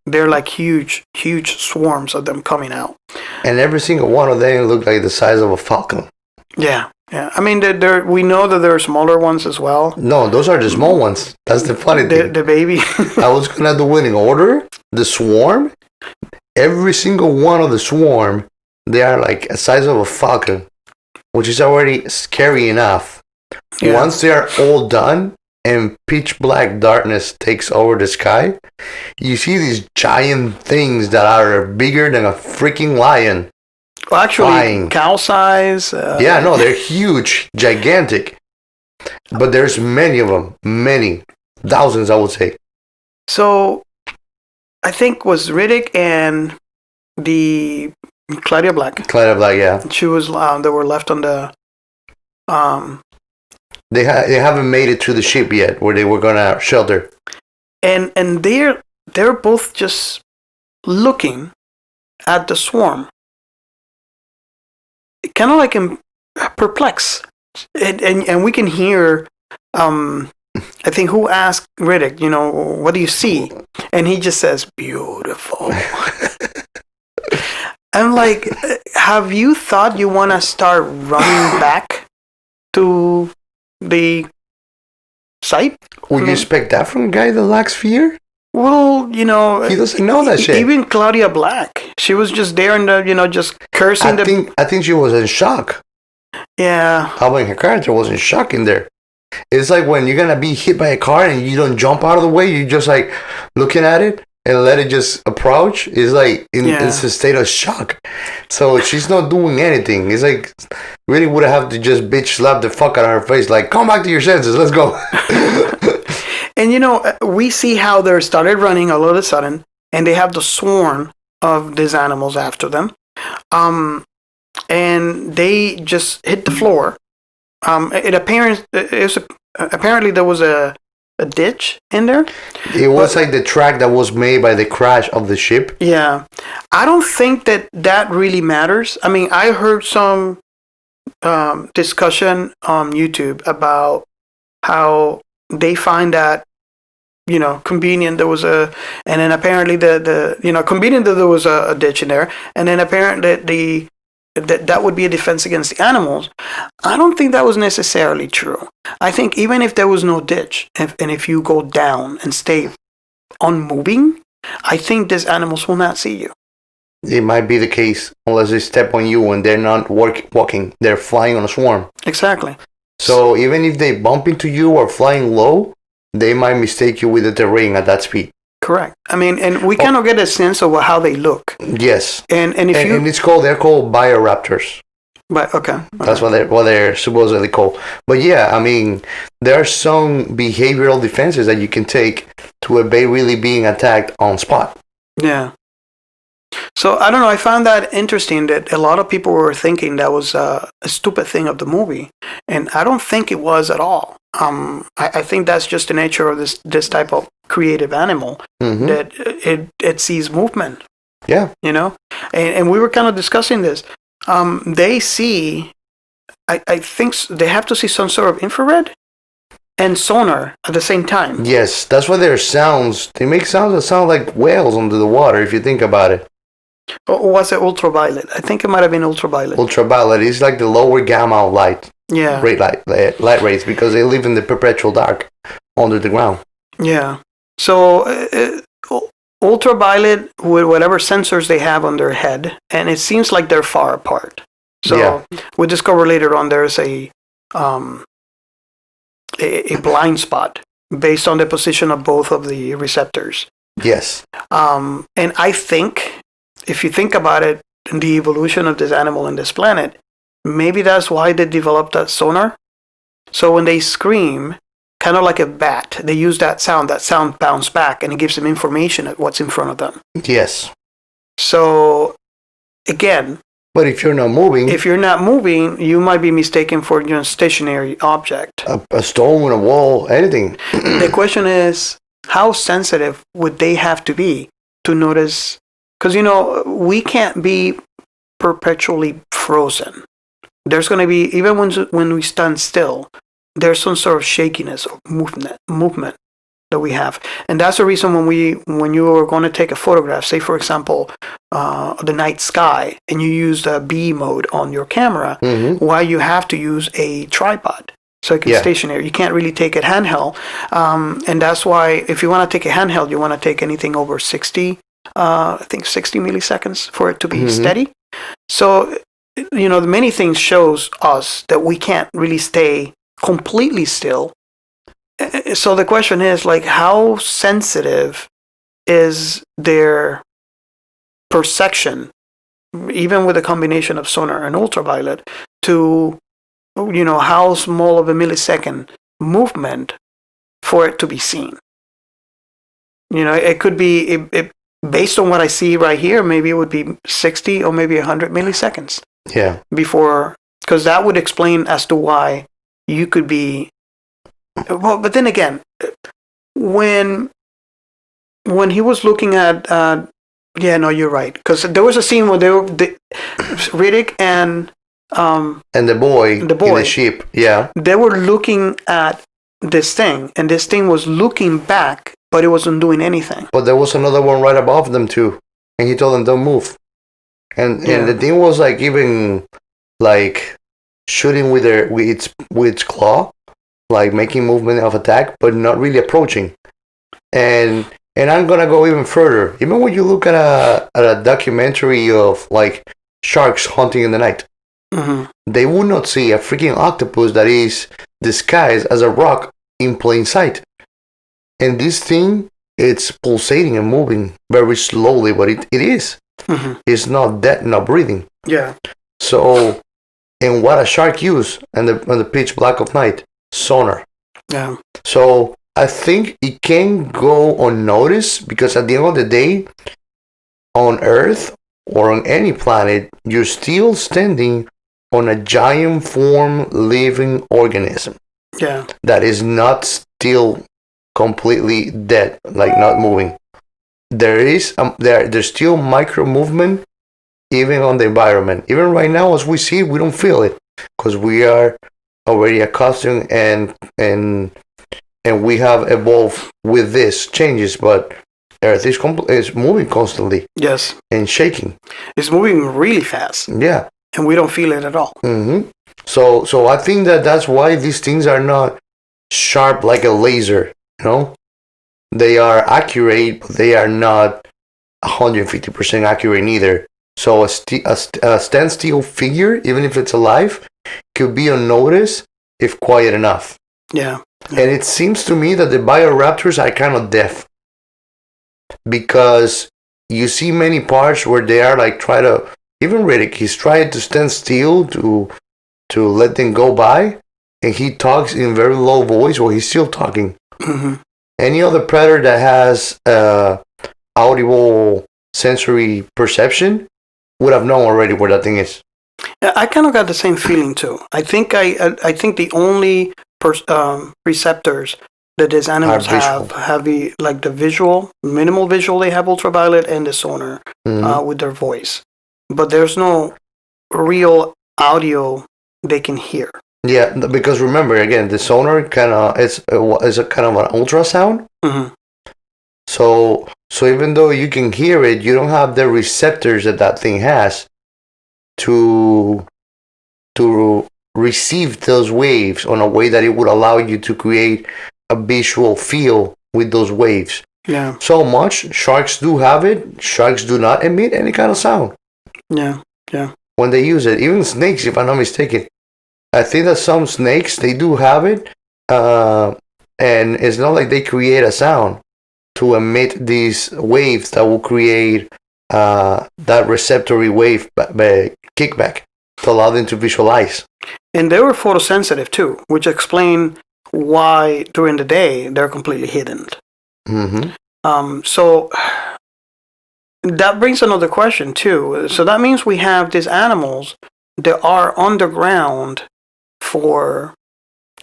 They're like huge swarms of them coming out. And every single one of them looked like the size of a falcon. Yeah. I mean, we know that there are smaller ones as well. No, those are the small ones. That's the funny thing. The baby. I was going to do it in order. The swarm, every single one of the swarm, they are like a size of a falcon, which is already scary enough. Yeah. Once they are all done, and pitch black darkness takes over the sky, you see these giant things that are bigger than a freaking lion. Well, actually, flying. Cow size. They're huge, gigantic. But there's many of them, many, thousands, I would say. So, I think was Riddick and the Claudia Black. Claudia Black, yeah. She was. They were left on the. They haven't made it to the ship yet, where they were gonna shelter. And they're both just looking at the swarm, kind of like perplexed, and we can hear. I think who asked Riddick, what do you see? And he just says, beautiful. I'm like, have you thought you want to start running back to the site? Would you expect that from a guy that lacks fear? Well, he doesn't know that shit. Even Claudia Black, she was just there and just cursing. I think she was in shock. Yeah. How about her character was in shock in there? It's like when you're gonna be hit by a car and you don't jump out of the way, you just like looking at it and let it just approach. It's like it's a state of shock. So she's not doing anything. It's like really would have to just bitch slap the fuck out of her face, like come back to your senses, let's go. And we see how they started running all of a sudden, and they have the swarm of these animals after them, and they just hit the floor. Apparently there was a ditch in there. It was like the track that was made by the crash of the ship. Yeah, I don't think that really matters. I mean, I heard some discussion on YouTube about how they find that convenient there was and then apparently convenient that there was a ditch in there, and then apparently that would be a defense against the animals. I don't think that was necessarily true. I think even if there was no ditch, and if you go down and stay unmoving, I think these animals will not see you. It might be the case unless they step on you and they're not walking. They're flying on a swarm. Exactly. So even if they bump into you or flying low, they might mistake you with the terrain at that speed. Correct. I mean, and we kind of get a sense of how they look. Yes. And they're called bioraptors. But okay. That's what they're supposedly called. But yeah, I mean, there are some behavioral defenses that you can take to evade really being attacked on spot. Yeah. So I don't know. I found that interesting that a lot of people were thinking that was a stupid thing of the movie, and I don't think it was at all. I think that's just the nature of this type of creative animal, that it sees movement. Yeah. And we were kind of discussing this. They see, I think they have to see some sort of infrared and sonar at the same time. Yes, that's why their sounds. They make sounds that sound like whales under the water. If you think about it. Or was it ultraviolet? I think it might have been ultraviolet. Ultraviolet is like the lower gamma of light. Yeah. Great light rays, because they live in the perpetual dark under the ground. Yeah. So ultraviolet with whatever sensors they have on their head, and it seems like they're far apart. So we discover later on there's a blind spot based on the position of both of the receptors. Yes. And I think, if you think about it, the evolution of this animal and this planet, maybe that's why they developed that sonar. So when they scream, kind of like a bat, they use that sound bounce back, and it gives them information at what's in front of them. Yes. So, again... But if you're not moving... you might be mistaken for a stationary object. A stone, a wall, anything. The question is, how sensitive would they have to be to notice... Because, we can't be perpetually frozen. There's going to be, even when we stand still, there's some sort of shakiness or movement that we have. And that's the reason when you are going to take a photograph, say, for example, the night sky, and you use the B mode on your camera, why you have to use a tripod. So it can stationary. You can't really take it handheld. And that's why if you want to take a handheld, you want to take anything over 60 milliseconds for it to be steady. So, many things shows us that we can't really stay completely still. So the question is, how sensitive is their perception, even with a combination of sonar and ultraviolet, to, how small of a millisecond movement for it to be seen? It could be... based on what I see right here, maybe it would be 60 or maybe 100 milliseconds. Yeah. Before, because that would explain as to why you could be. Well, but then again, when he was looking at, yeah, no, you're right. Because there was a scene where Riddick and the boy in the ship, yeah, they were looking at this thing, and this thing was looking back, but it wasn't doing anything. But there was another one right above them too, and he told them don't move. And the thing was like even like shooting with its claw, like making movement of attack, but not really approaching. And I'm gonna go even further. Even when you look at a documentary of like sharks hunting in the night, they would not see a freaking octopus that is disguised as a rock in plain sight. And this thing, it's pulsating and moving very slowly, but it is. It's not dead, not breathing. Yeah. So, and what a shark use in the pitch black of night? Sonar. Yeah. So I think it can go unnoticed because at the end of the day, on Earth or on any planet, you're still standing on a giant form living organism. Yeah. That is not still completely dead, like not moving. There's still micro movement even on the environment. Even right now, as we see, we don't feel it because we are already accustomed and we have evolved with these changes. But Earth is moving constantly. Yes. And shaking. It's moving really fast. Yeah. And we don't feel it at all. So I think that's why these things are not sharp like a laser. You know, they are accurate, but they are not 150% accurate either. So a standstill figure, even if it's alive, could be unnoticed if quiet enough. Yeah. And it seems to me that the bioraptors are kind of deaf because you see many parts where they are like even Riddick, he's trying to stand still to let them go by, and he talks in very low voice while he's still talking. Any other predator that has audible sensory perception would have known already where that thing is. I kind of got the same feeling too. I think the only receptors that these animals have the minimal visual. They have ultraviolet and the sonar with their voice, but there's no real audio they can hear. Yeah, because remember again, the sonar kind of is a kind of an ultrasound. So even though you can hear it, you don't have the receptors that thing has to receive those waves on a way that it would allow you to create a visual feel with those waves. Yeah. So much sharks do have it. Sharks do not emit any kind of sound. Yeah. Yeah. When they use it, even snakes, if I'm not mistaken. I think that some snakes, they do have it, and it's not like they create a sound to emit these waves that will create that receptory wave kickback to allow them to visualize. And they were photosensitive too, which explain why during the day they're completely hidden. So that brings another question too. So that means we have these animals that are underground for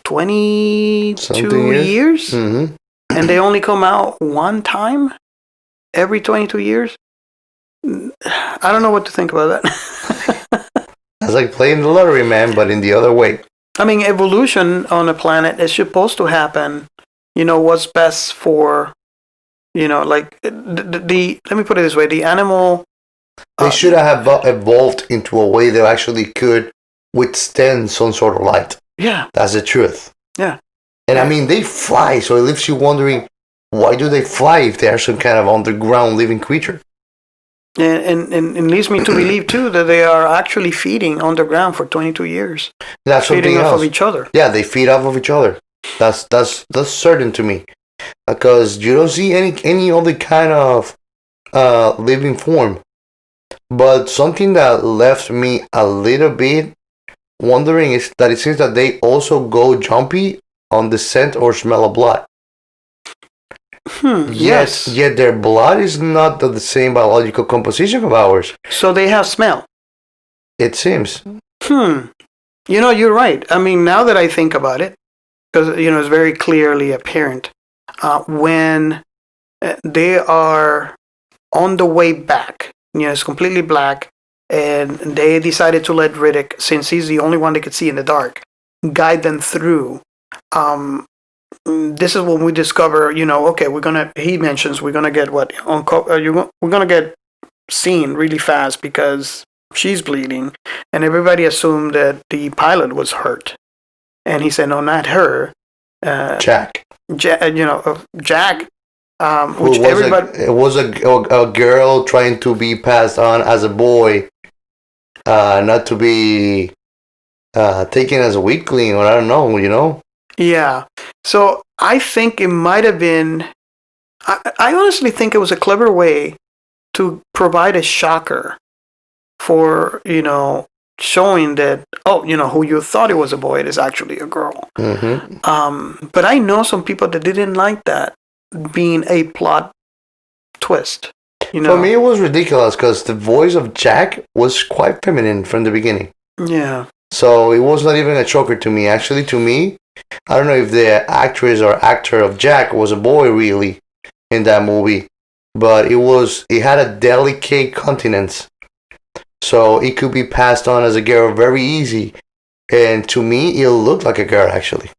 22 years? And they only come out one time every 22 years? I don't know what to think about that. It's like playing the lottery, man, but in the other way. I mean, evolution on a planet is supposed to happen. You know, what's best for, like, let me put it this way, the animal... They should have evolved into a way that actually could withstand some sort of light. Yeah. That's the truth. Yeah. And I mean, they fly, so it leaves you wondering, why do they fly if they are some kind of underground living creature? And it leads me to believe, too, that they are actually feeding underground for 22 years. That's feeding something off else. Of each other. Yeah, they feed off of each other. That's certain to me. Because you don't see any other kind of living form. But something that left me a little bit wondering is that it seems that they also go jumpy on the scent or smell of blood. Yes. Yet their blood is not of the same biological composition of ours. So they have smell. It seems. You're right. I mean, now that I think about it, because it's very clearly apparent when they are on the way back. It's completely black, and they decided to let Riddick, since he's the only one they could see in the dark, guide them through. This is when we discover, okay, he mentions we're gonna get we're gonna get seen really fast because she's bleeding, and everybody assumed that the pilot was hurt, and he said, no, not her. Jack. Jack. Which everybody. It was a girl trying to be passed on as a boy, not to be taken as a weakling, or I don't know. Yeah. So I think it might have been. I honestly think it was a clever way to provide a shocker for showing that who you thought it was a boy, it is actually a girl. But I know some people that didn't like that being a plot twist. For me, it was ridiculous because the voice of Jack was quite feminine from the beginning. Yeah. So it was not even a shocker to me. Actually, to me, I don't know if the actress or actor of Jack was a boy really in that movie, but it had a delicate countenance, so it could be passed on as a girl very easy. And to me, it looked like a girl actually.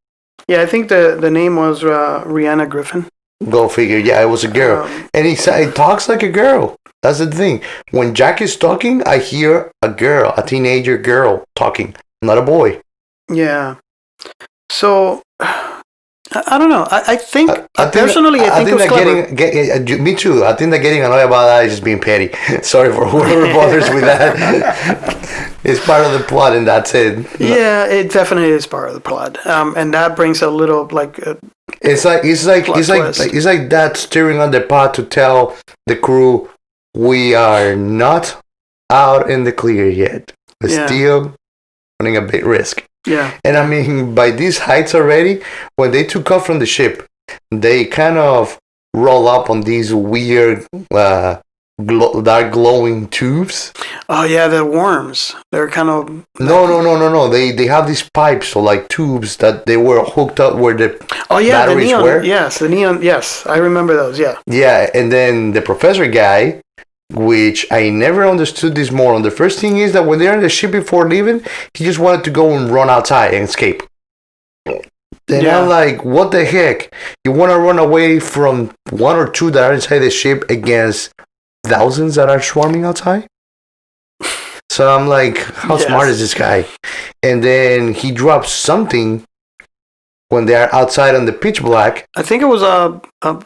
Yeah, I think the name was Rihanna Griffin. Go figure. Yeah, it was a girl, and he talks like a girl. That's the thing. When Jack is talking, I hear a girl, a teenager girl talking, not a boy. Yeah. So, I don't know. I think personally, I think it was clever. Me too. I think that getting annoyed about that is just being petty. Sorry for whoever bothers with that. It's part of the plot, and that's it. Yeah, it definitely is part of the plot, and that brings a little It's like that steering on the pot to tell the crew we are not out in the clear yet. We're still running a big risk. Yeah. And I mean, by these heights already, when they took off from the ship, they kind of roll up on these weird dark glowing tubes. Oh yeah, the worms. They're kind of no. They have these pipes or like tubes that they were hooked up where the batteries the neon, were. Yes, the neon. Yes, I remember those. Yeah. Yeah, and then the professor guy, which I never understood this more. And the first thing is that when they're in the ship before leaving, he just wanted to go and run outside and escape. And I'm like, what the heck? You want to run away from one or two that are inside the ship against thousands that are swarming outside? So I'm like, how smart is this guy? And then he drops something when they're outside on the pitch black. I think it was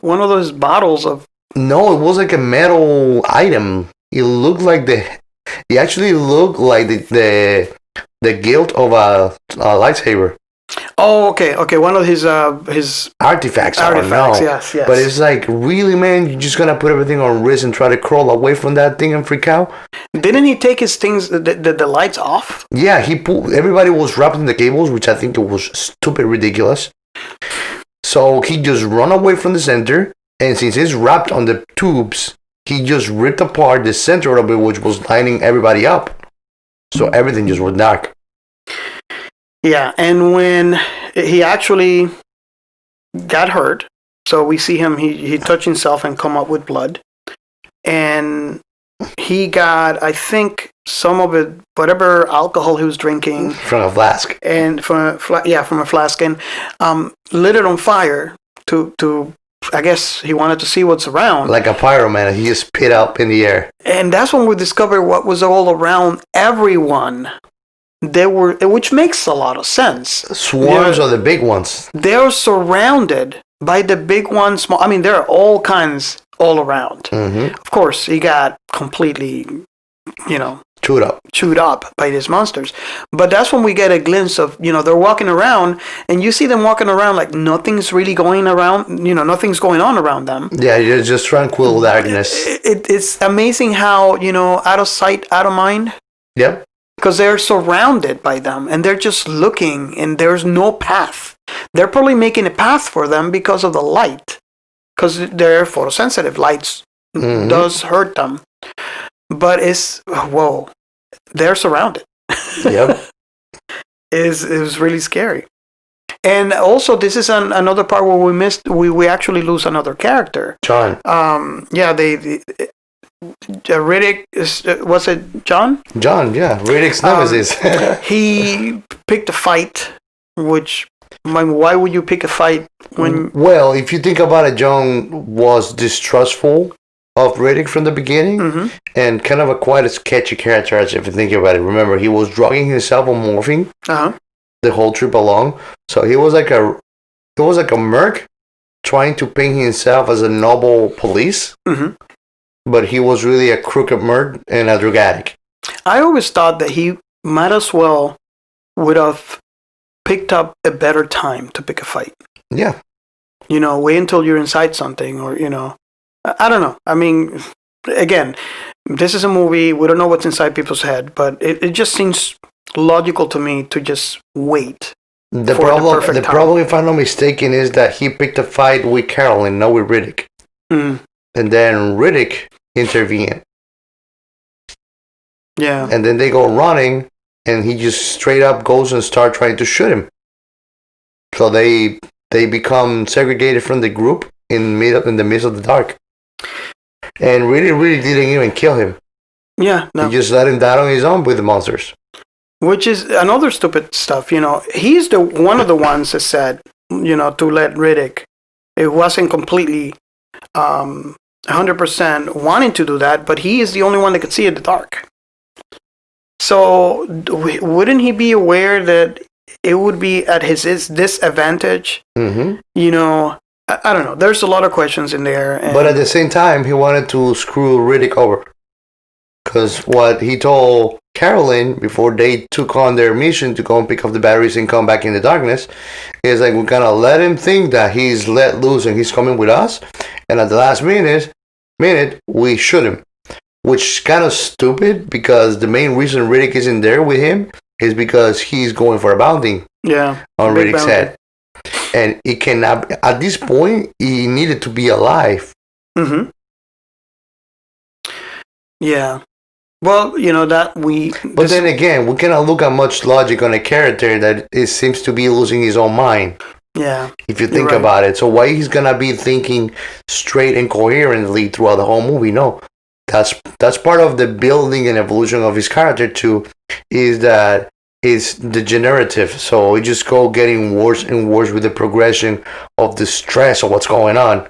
one of those bottles of. No, it was like a metal item. It actually looked like the gilt of a lightsaber. Oh, okay. One of his artifacts. Yes. But it's like, really, man, you're just gonna put everything on risk and try to crawl away from that thing and freak out? Didn't he take his things, the lights off? Yeah, everybody was wrapped in the cables, which I think it was stupid ridiculous. So he just run away from the center, and since he's wrapped on the tubes, he just ripped apart the center of it, which was lining everybody up. So everything just went dark. Yeah, and when he actually got hurt, so we see him, he touched himself and come up with blood. And he got, I think, some of it, whatever alcohol he was drinking. From a flask. And from a flask. And lit it on fire to I guess he wanted to see what's around. Like a pyroman, he just spit up in the air. And that's when we discovered what was all around everyone. Which makes a lot of sense. Swarms are the big ones. They're surrounded by the big ones. I mean, there are all kinds all around. Mm-hmm. Of course, he got completely, chewed up by these monsters. But that's when we get a glimpse of, they're walking around, and you see them walking around like nothing's really going around. Nothing's going on around them. Yeah, you're just tranquil darkness. It's amazing how, out of sight, out of mind. Yep. Because they're surrounded by them, and they're just looking, and there's no path. They're probably making a path for them because of the light. because they're photosensitive. Lights does hurt them, but whoa, they're surrounded. Yep. It was really scary. And also, this is another part where we actually lose another character. John. Riddick was it John? John, yeah, Riddick's nemesis. He picked a fight, which why would you pick a fight when? Well, if you think about it, John was distrustful of Riddick from the beginning, and kind of quite a sketchy character. If you think about it, remember he was drugging himself on morphine the whole trip along. So he was like a merc trying to paint himself as a noble police. But he was really a crooked merc and a drug addict. I always thought that he might as well would have picked up a better time to pick a fight. Yeah. Wait until you're inside something, or, I don't know. I mean, again, this is a movie. We don't know what's inside people's head, but it just seems logical to me to just wait. The problem, if I'm not mistaken, is that he picked a fight with Carolyn, not with Riddick. And then Riddick intervened. Yeah. And then they go running, and he just straight up goes and start trying to shoot him. So they become segregated from the group in the midst of the dark. And really didn't even kill him. Yeah. No. He just let him die on his own with the monsters. Which is another stupid stuff. He's one of the ones that said, to let Riddick. It wasn't completely 100% wanting to do that, but he is the only one that could see in the dark. So wouldn't he be aware that it would be at his disadvantage? I don't know. There's a lot of questions in there. But at the same time, he wanted to screw Riddick over. Because what he told Carolyn before they took on their mission to go and pick up the batteries and come back in the darkness is like, we're gonna let him think that he's let loose and he's coming with us, and at the last minute we shoot him, which is kind of stupid because the main reason Riddick isn't there with him is because he's going for a bounty on Riddick's head, and he cannot. At this point, he needed to be alive. Yeah. Well, But then again, we cannot look at much logic on a character that it seems to be losing his own mind. Yeah. If you think about it. So why he's gonna be thinking straight and coherently throughout the whole movie? No. That's part of the building and evolution of his character too, is that it's degenerative. So it just go getting worse and worse with the progression of the stress of what's going on.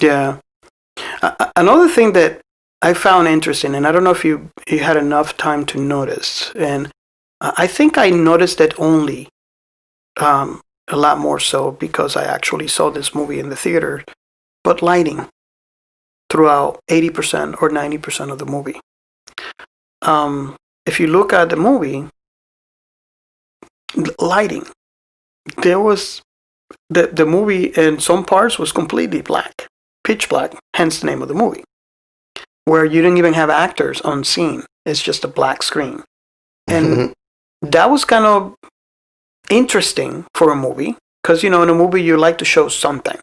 Yeah. Another thing that I found interesting, and I don't know if you had enough time to notice, and I think I noticed it only a lot more so because I actually saw this movie in the theater, but lighting throughout 80% or 90% of the movie. If you look at the movie, lighting, there was the movie in some parts was completely black, pitch black, hence the name of the movie, where you didn't even have actors on scene. It's just a black screen. And that was kind of interesting for a movie, because, in a movie, you like to show something.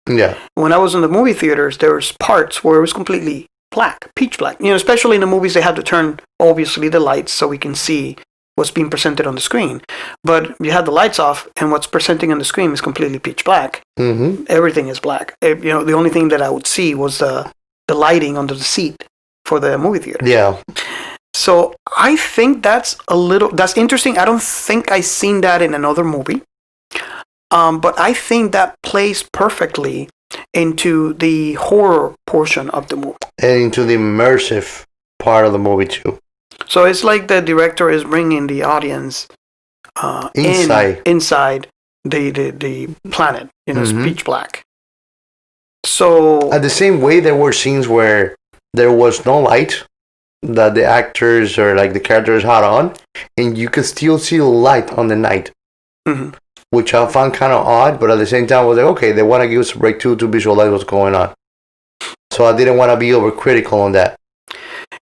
Yeah. When I was in the movie theaters, there was parts where it was completely black, pitch black. Especially in the movies, they had to turn, obviously, the lights so we can see what's being presented on the screen. But you had the lights off, and what's presenting on the screen is completely pitch black. Everything is black. The only thing that I would see was the lighting under the seat for the movie theater. Yeah. So I think that's interesting. I don't think I've seen that in another movie. But I think that plays perfectly into the horror portion of the movie. And into the immersive part of the movie too. So it's like the director is bringing the audience inside the planet, it's pitch black. So at the same way, there were scenes where there was no light that the actors or like the characters had on, and you could still see the light on the night, which I found kind of odd. But at the same time, I was like, okay, they want to give us a break too to visualize what's going on. So I didn't want to be overcritical on that.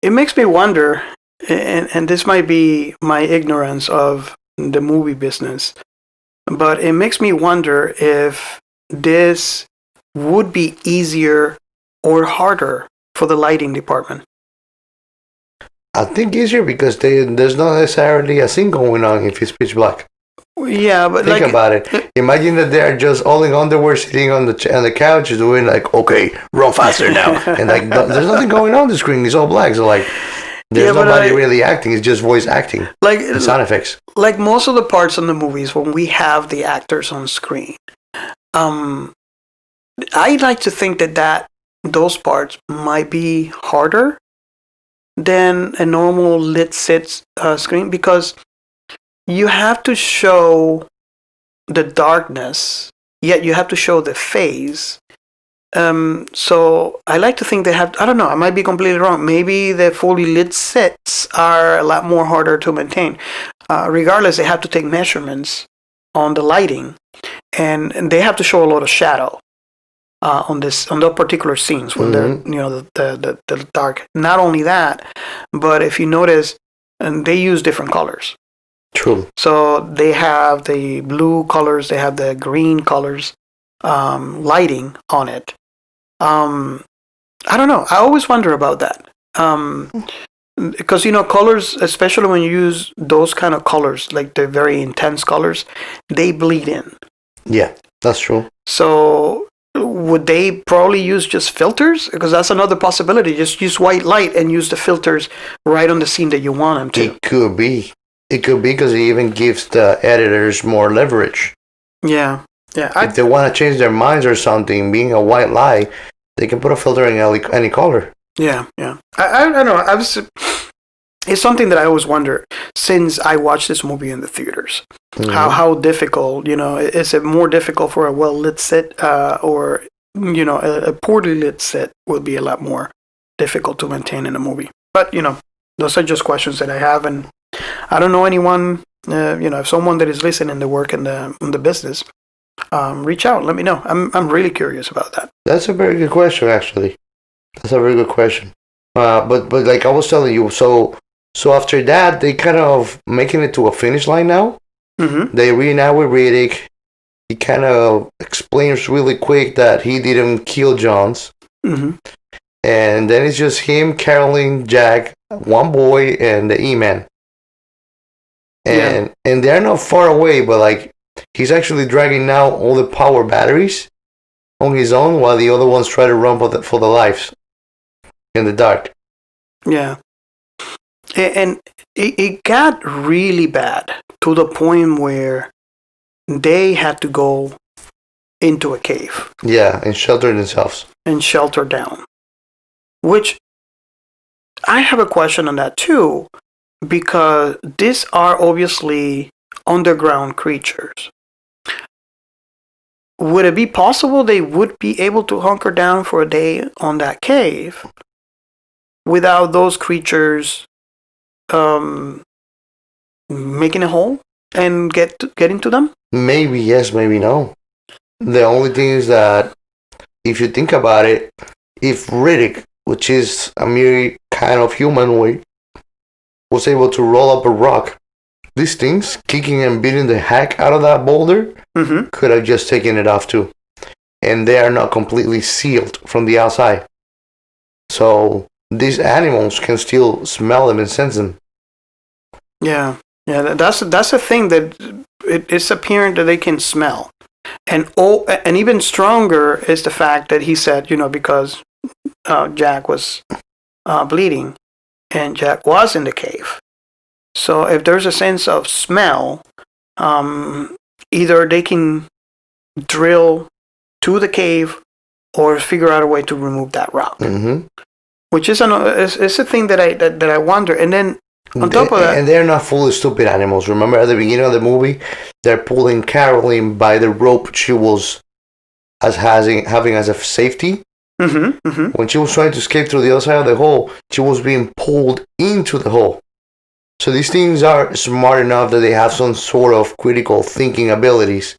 It makes me wonder, and this might be my ignorance of the movie business, but it makes me wonder if this would be easier or harder for the lighting department? I think easier because there's not necessarily a scene going on if it's pitch black. Yeah, but Think about it. Imagine that they're just all in underwear, sitting on the couch, doing like, okay, run faster now, and like there's nothing going on the screen. It's all black. So like, there's nobody really acting. It's just voice acting, like and sound effects. Like most of the parts in the movies, when we have the actors on screen, I like to think that those parts might be harder than a normal lit sit screen, because you have to show the darkness, yet you have to show the phase. So I like to think they have, I don't know, I might be completely wrong. Maybe the fully lit sets are a lot more harder to maintain. Regardless, they have to take measurements on the lighting, and they have to show a lot of shadow on those particular scenes when they're, the dark. Not only that, but if you notice, and they use different colors. True. So they have the blue colors, they have the green colors, lighting on it. I don't know. I always wonder about that. Because, colors, especially when you use those kind of colors, like the very intense colors, they bleed in. Yeah, that's true. So would they probably use just filters? Because that's another possibility. Just use white light and use the filters right on the scene that you want them to. It could be. It could be because it even gives the editors more leverage. Yeah. If they want to change their minds or something, being a white light, they can put a filter in any color. Yeah. I don't know. It's something that I always wonder since I watched this movie in the theaters. Mm-hmm. How difficult, is it more difficult for a well-lit set or, a poorly lit set would be a lot more difficult to maintain in a movie. But, those are just questions that I have, and I don't know anyone, if someone that is listening to work in the business, reach out, let me know. I'm really curious about that. That's a very good question, actually. That's a very good question. But like I was telling you, so after that, they kind of making it to a finish line now. Mm-hmm. They reunite with Riddick. He kind of explains really quick that he didn't kill Johns. Mm-hmm. And then it's just him, Caroline, Jack, one boy, and the E-Man. And they're not far away, but like he's actually dragging now all the power batteries on his own, while the other ones try to run for the lives in the dark. Yeah, and it got really bad to the point where they had to go into a cave. Yeah, and shelter themselves. And shelter down. Which I have a question on that too, because these are obviously underground creatures. Would it be possible they would be able to hunker down for a day on that cave without those creatures making a hole and get into them? Maybe yes, maybe no. The only thing is that if you think about it, if Riddick, which is a mere kind of humanoid, was able to roll up a rock, these things, kicking and beating the heck out of that boulder, mm-hmm. could have just taken it off too. And they are not completely sealed from the outside. So these animals can still smell them and sense them. Yeah, that's the thing, that it's apparent that they can smell. And even stronger is the fact that he said, because Jack was bleeding and Jack was in the cave. So if there's a sense of smell, either they can drill to the cave or figure out a way to remove that rock. Mm-hmm. Which is it's a thing that I wonder. And then on top of that, and they're not fully stupid animals. Remember at the beginning of the movie, they're pulling Caroline by the rope she was having as a safety. Mm-hmm, mm-hmm. When she was trying to escape through the other side of the hole, she was being pulled into the hole. So these things are smart enough that they have some sort of critical thinking abilities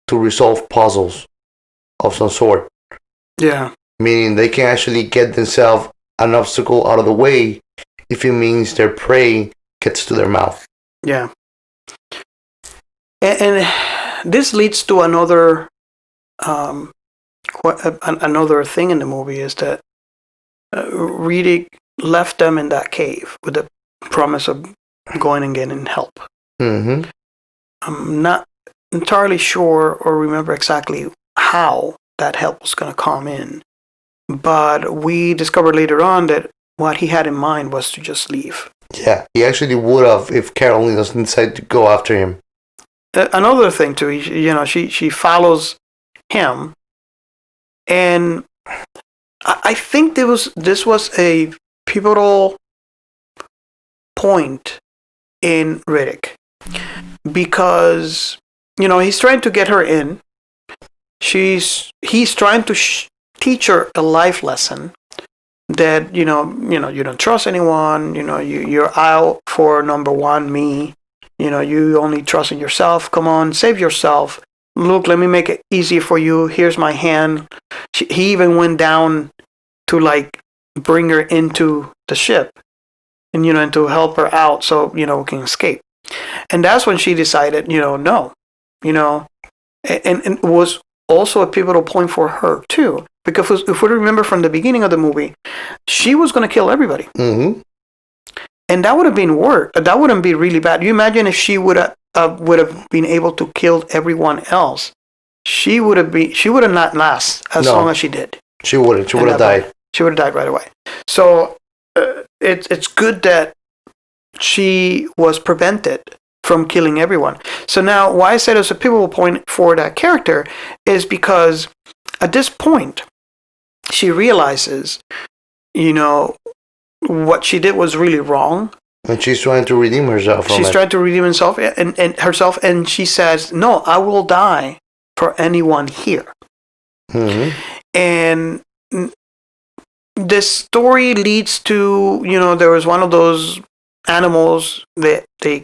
to resolve puzzles of some sort. Yeah. Meaning they can actually get themselves an obstacle out of the way if it means their prey gets to their mouth. Yeah. And this leads to another another thing in the movie is that Riddick left them in that cave with the promise of going and getting help. Mm-hmm. I'm not entirely sure or remember exactly how that help was going to come in, but we discovered later on that what he had in mind was to just leave. Yeah, he actually would have if Caroline doesn't decide to go after him. Another thing too, she follows him, and I think this was a pivotal point in Riddick, because he's trying to get her in. He's trying to teach her a life lesson that you don't trust anyone. You're out for number one, me. You only trust in yourself. Come on, save yourself. Look, let me make it easy for you. Here's my hand. He even went down to bring her into the ship, and to help her out so we can escape. And that's when she decided, no, and it was also a pivotal point for her too, because if we remember from the beginning of the movie, she was going to kill everybody. Mm-hmm. And that would have been that wouldn't be really bad. You imagine if she would have been able to kill everyone else. She would have not last as long as she did. She wouldn't. She would have died. She would have died right away. So it's good that she was prevented from killing everyone. So now, why I said it's a pivotal point for that character is because at this point, she realizes, what she did was really wrong. And she's trying to redeem herself from it. She's trying to redeem herself and she says, no, I will die for anyone here. Mm-hmm. And this story leads to, there was one of those animals that they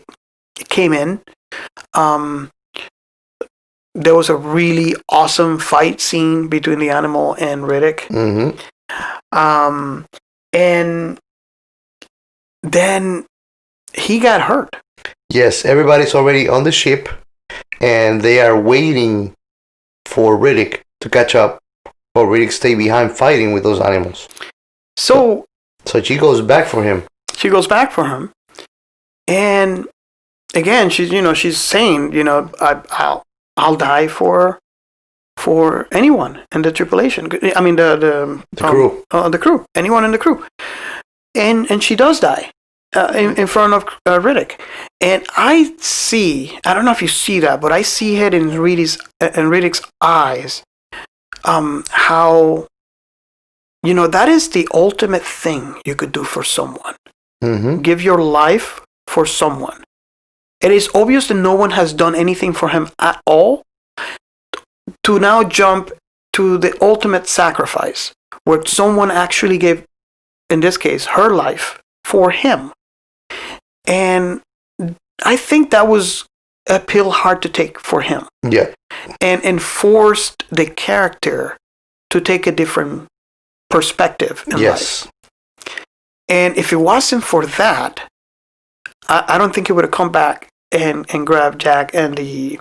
came in. There was a really awesome fight scene between the animal and Riddick. Mm-hmm. And then he got hurt. Yes, everybody's already on the ship, and they are waiting for Riddick to catch up, or Riddick stay behind fighting with those animals. So she goes back for him. And again, she's saying, I'll die for anyone in the tripulation. I mean the crew. The crew. Anyone in the crew. And she does die in front of Riddick. And I don't know if you see that, but I see it in Riddick's eyes. How that is the ultimate thing you could do for someone. Mm-hmm. Give your life for someone. It is obvious that no one has done anything for him at all. To now jump to the ultimate sacrifice, where someone actually gave, in this case, her life for him. And I think that was a pill hard to take for him. Yeah. And forced the character to take a different perspective in life. And if it wasn't for that, I don't think he would have come back and grabbed Jack and the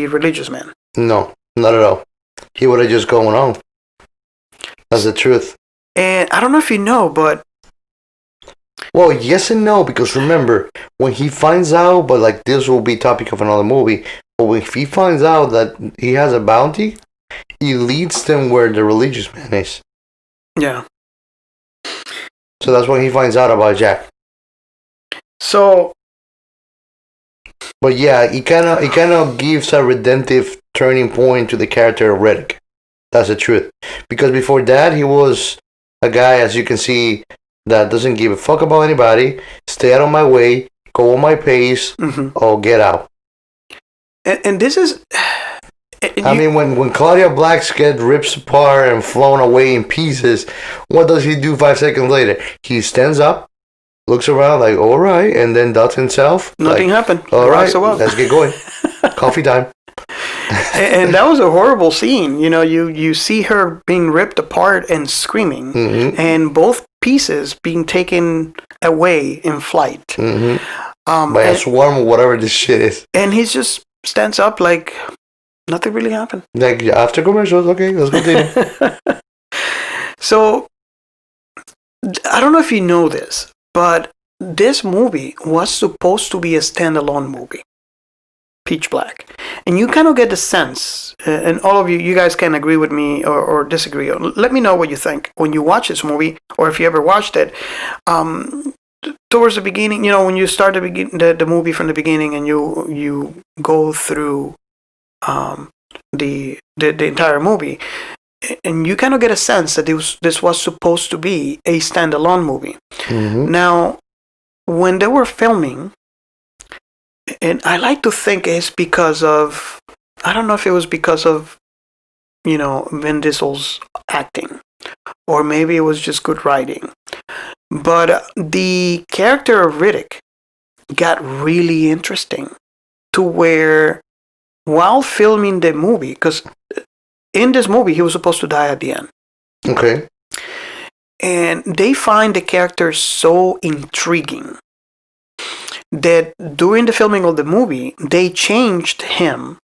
religious man. No, not at all. He would have just gone on. That's the truth. And I don't know if you know, but... Well, yes and no, because remember, when he finds out, but this will be topic of another movie, but if he finds out that he has a bounty, he leads them where the religious man is. Yeah. So that's when he finds out about Jack. So... But yeah, it kind of gives a redemptive turning point to the character of Riddick. That's the truth. Because before that, he was a guy, as you can see, that doesn't give a fuck about anybody, stay out of my way, go on my pace, or get out. And this is... I mean, when Claudia Blacks get ripped apart and flown away in pieces, what does he do 5 seconds later? He stands up, looks around like, all right, and then does himself. Nothing happened. All right, let's get going. Coffee time. And that was a horrible scene. You see her being ripped apart and screaming, and both pieces being taken away in flight. By a swarm or whatever this shit is. And he just stands up like Nothing really happened. Like after commercials, okay, let's continue. So, I don't know if you know this, but this movie was supposed to be a standalone movie, Pitch Black. And you kind of get the sense, and all of you, you guys can agree with me or disagree. Let me know what you think when you watch this movie, or if you ever watched it. Towards the beginning, when you start the movie from the beginning, and you go through the entire movie, and you kind of get a sense that this was supposed to be a standalone movie. Mm-hmm. Now, when they were filming, and I like to think it's because of, I don't know if it was because of, Vin Diesel's acting, or maybe it was just good writing. But the character of Riddick got really interesting to where, while filming the movie, because in this movie he was supposed to die at the end. Okay. And they find the character so intriguing that during the filming of the movie, they changed him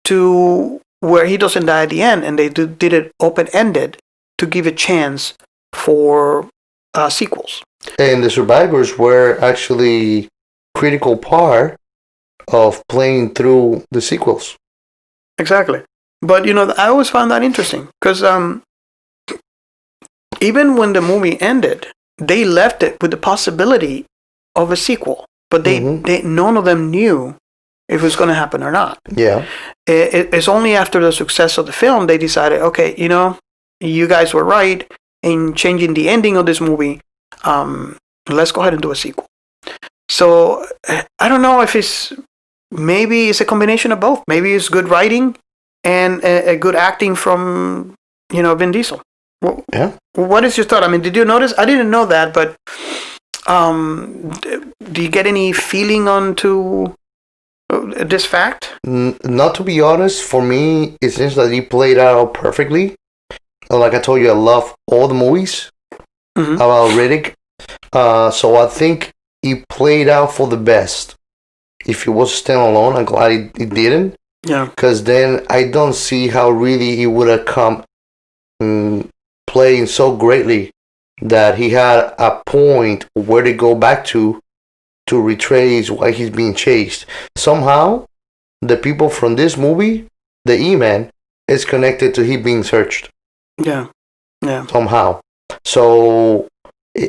to where he doesn't die at the end, and they did it open-ended to give a chance for sequels. And the survivors were actually critical part of playing through the sequels. Exactly. But, I always found that interesting because even when the movie ended, they left it with the possibility of a sequel, but they none of them knew if it was going to happen or not. Yeah. It's only after the success of the film they decided, okay, you guys were right in changing the ending of this movie. Let's go ahead and do a sequel. So I don't know if maybe it's a combination of both. Maybe it's good writing and a good acting from Vin Diesel. Yeah. What is your thought? I mean, did you notice? I didn't know that, but do you get any feeling onto this fact? Not to be honest, for me, it seems that he played out perfectly. Like I told you, I love all the movies about Riddick. So I think he played out for the best. If he was standalone, I'm glad he didn't. Yeah. Because then I don't see how really he would have come playing so greatly that he had a point where to go back to retrace why he's being chased. Somehow, the people from this movie, the E-Man, is connected to him being searched. Yeah. Yeah. Somehow. So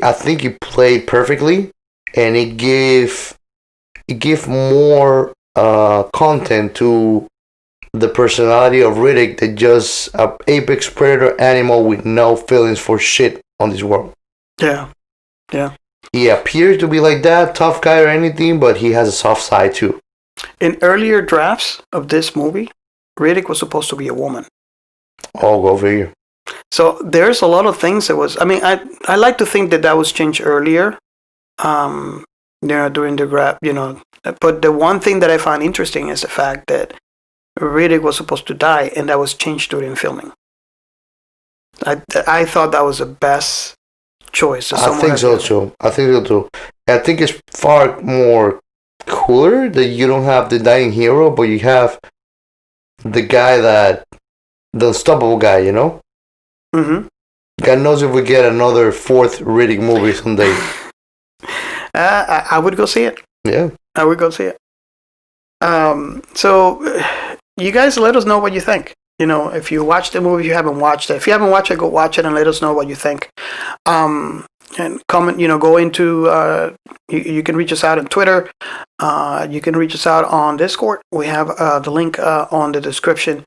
I think he played perfectly, and it gave more content to the personality of Riddick than just an apex predator animal with no feelings for shit on this world. Yeah. Yeah. He appears to be like that, tough guy or anything, but he has a soft side too. In earlier drafts of this movie, Riddick was supposed to be a woman. Oh, go figure. So there's a lot of things that was. I mean, I like to think that was changed earlier, during the draft, But the one thing that I find interesting is the fact that Riddick was supposed to die, and that was changed during filming. I thought that was the best choice. I think so too. I think it's far more cooler that you don't have the dying hero, but you have the guy the unstoppable guy, Mm-hmm. God knows if we get another fourth Riddick movie someday. I would go see it. Yeah. I would go see it. So you guys let us know what you think. If you watched the movie, if you haven't watched it. If you haven't watched it, go watch it and let us know what you think. And comment, go into, you can reach us out on Twitter. You can reach us out on Discord. We have the link on the description.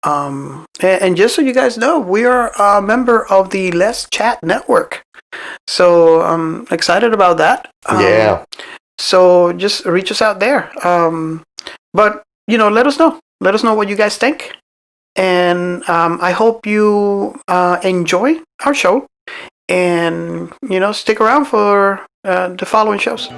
And just so you guys know, we are a member of the Let's Chat Network. So I'm excited about that. Yeah. So just reach us out there. But, let us know. Let us know what you guys think. And I hope you enjoy our show. And, stick around for the following shows.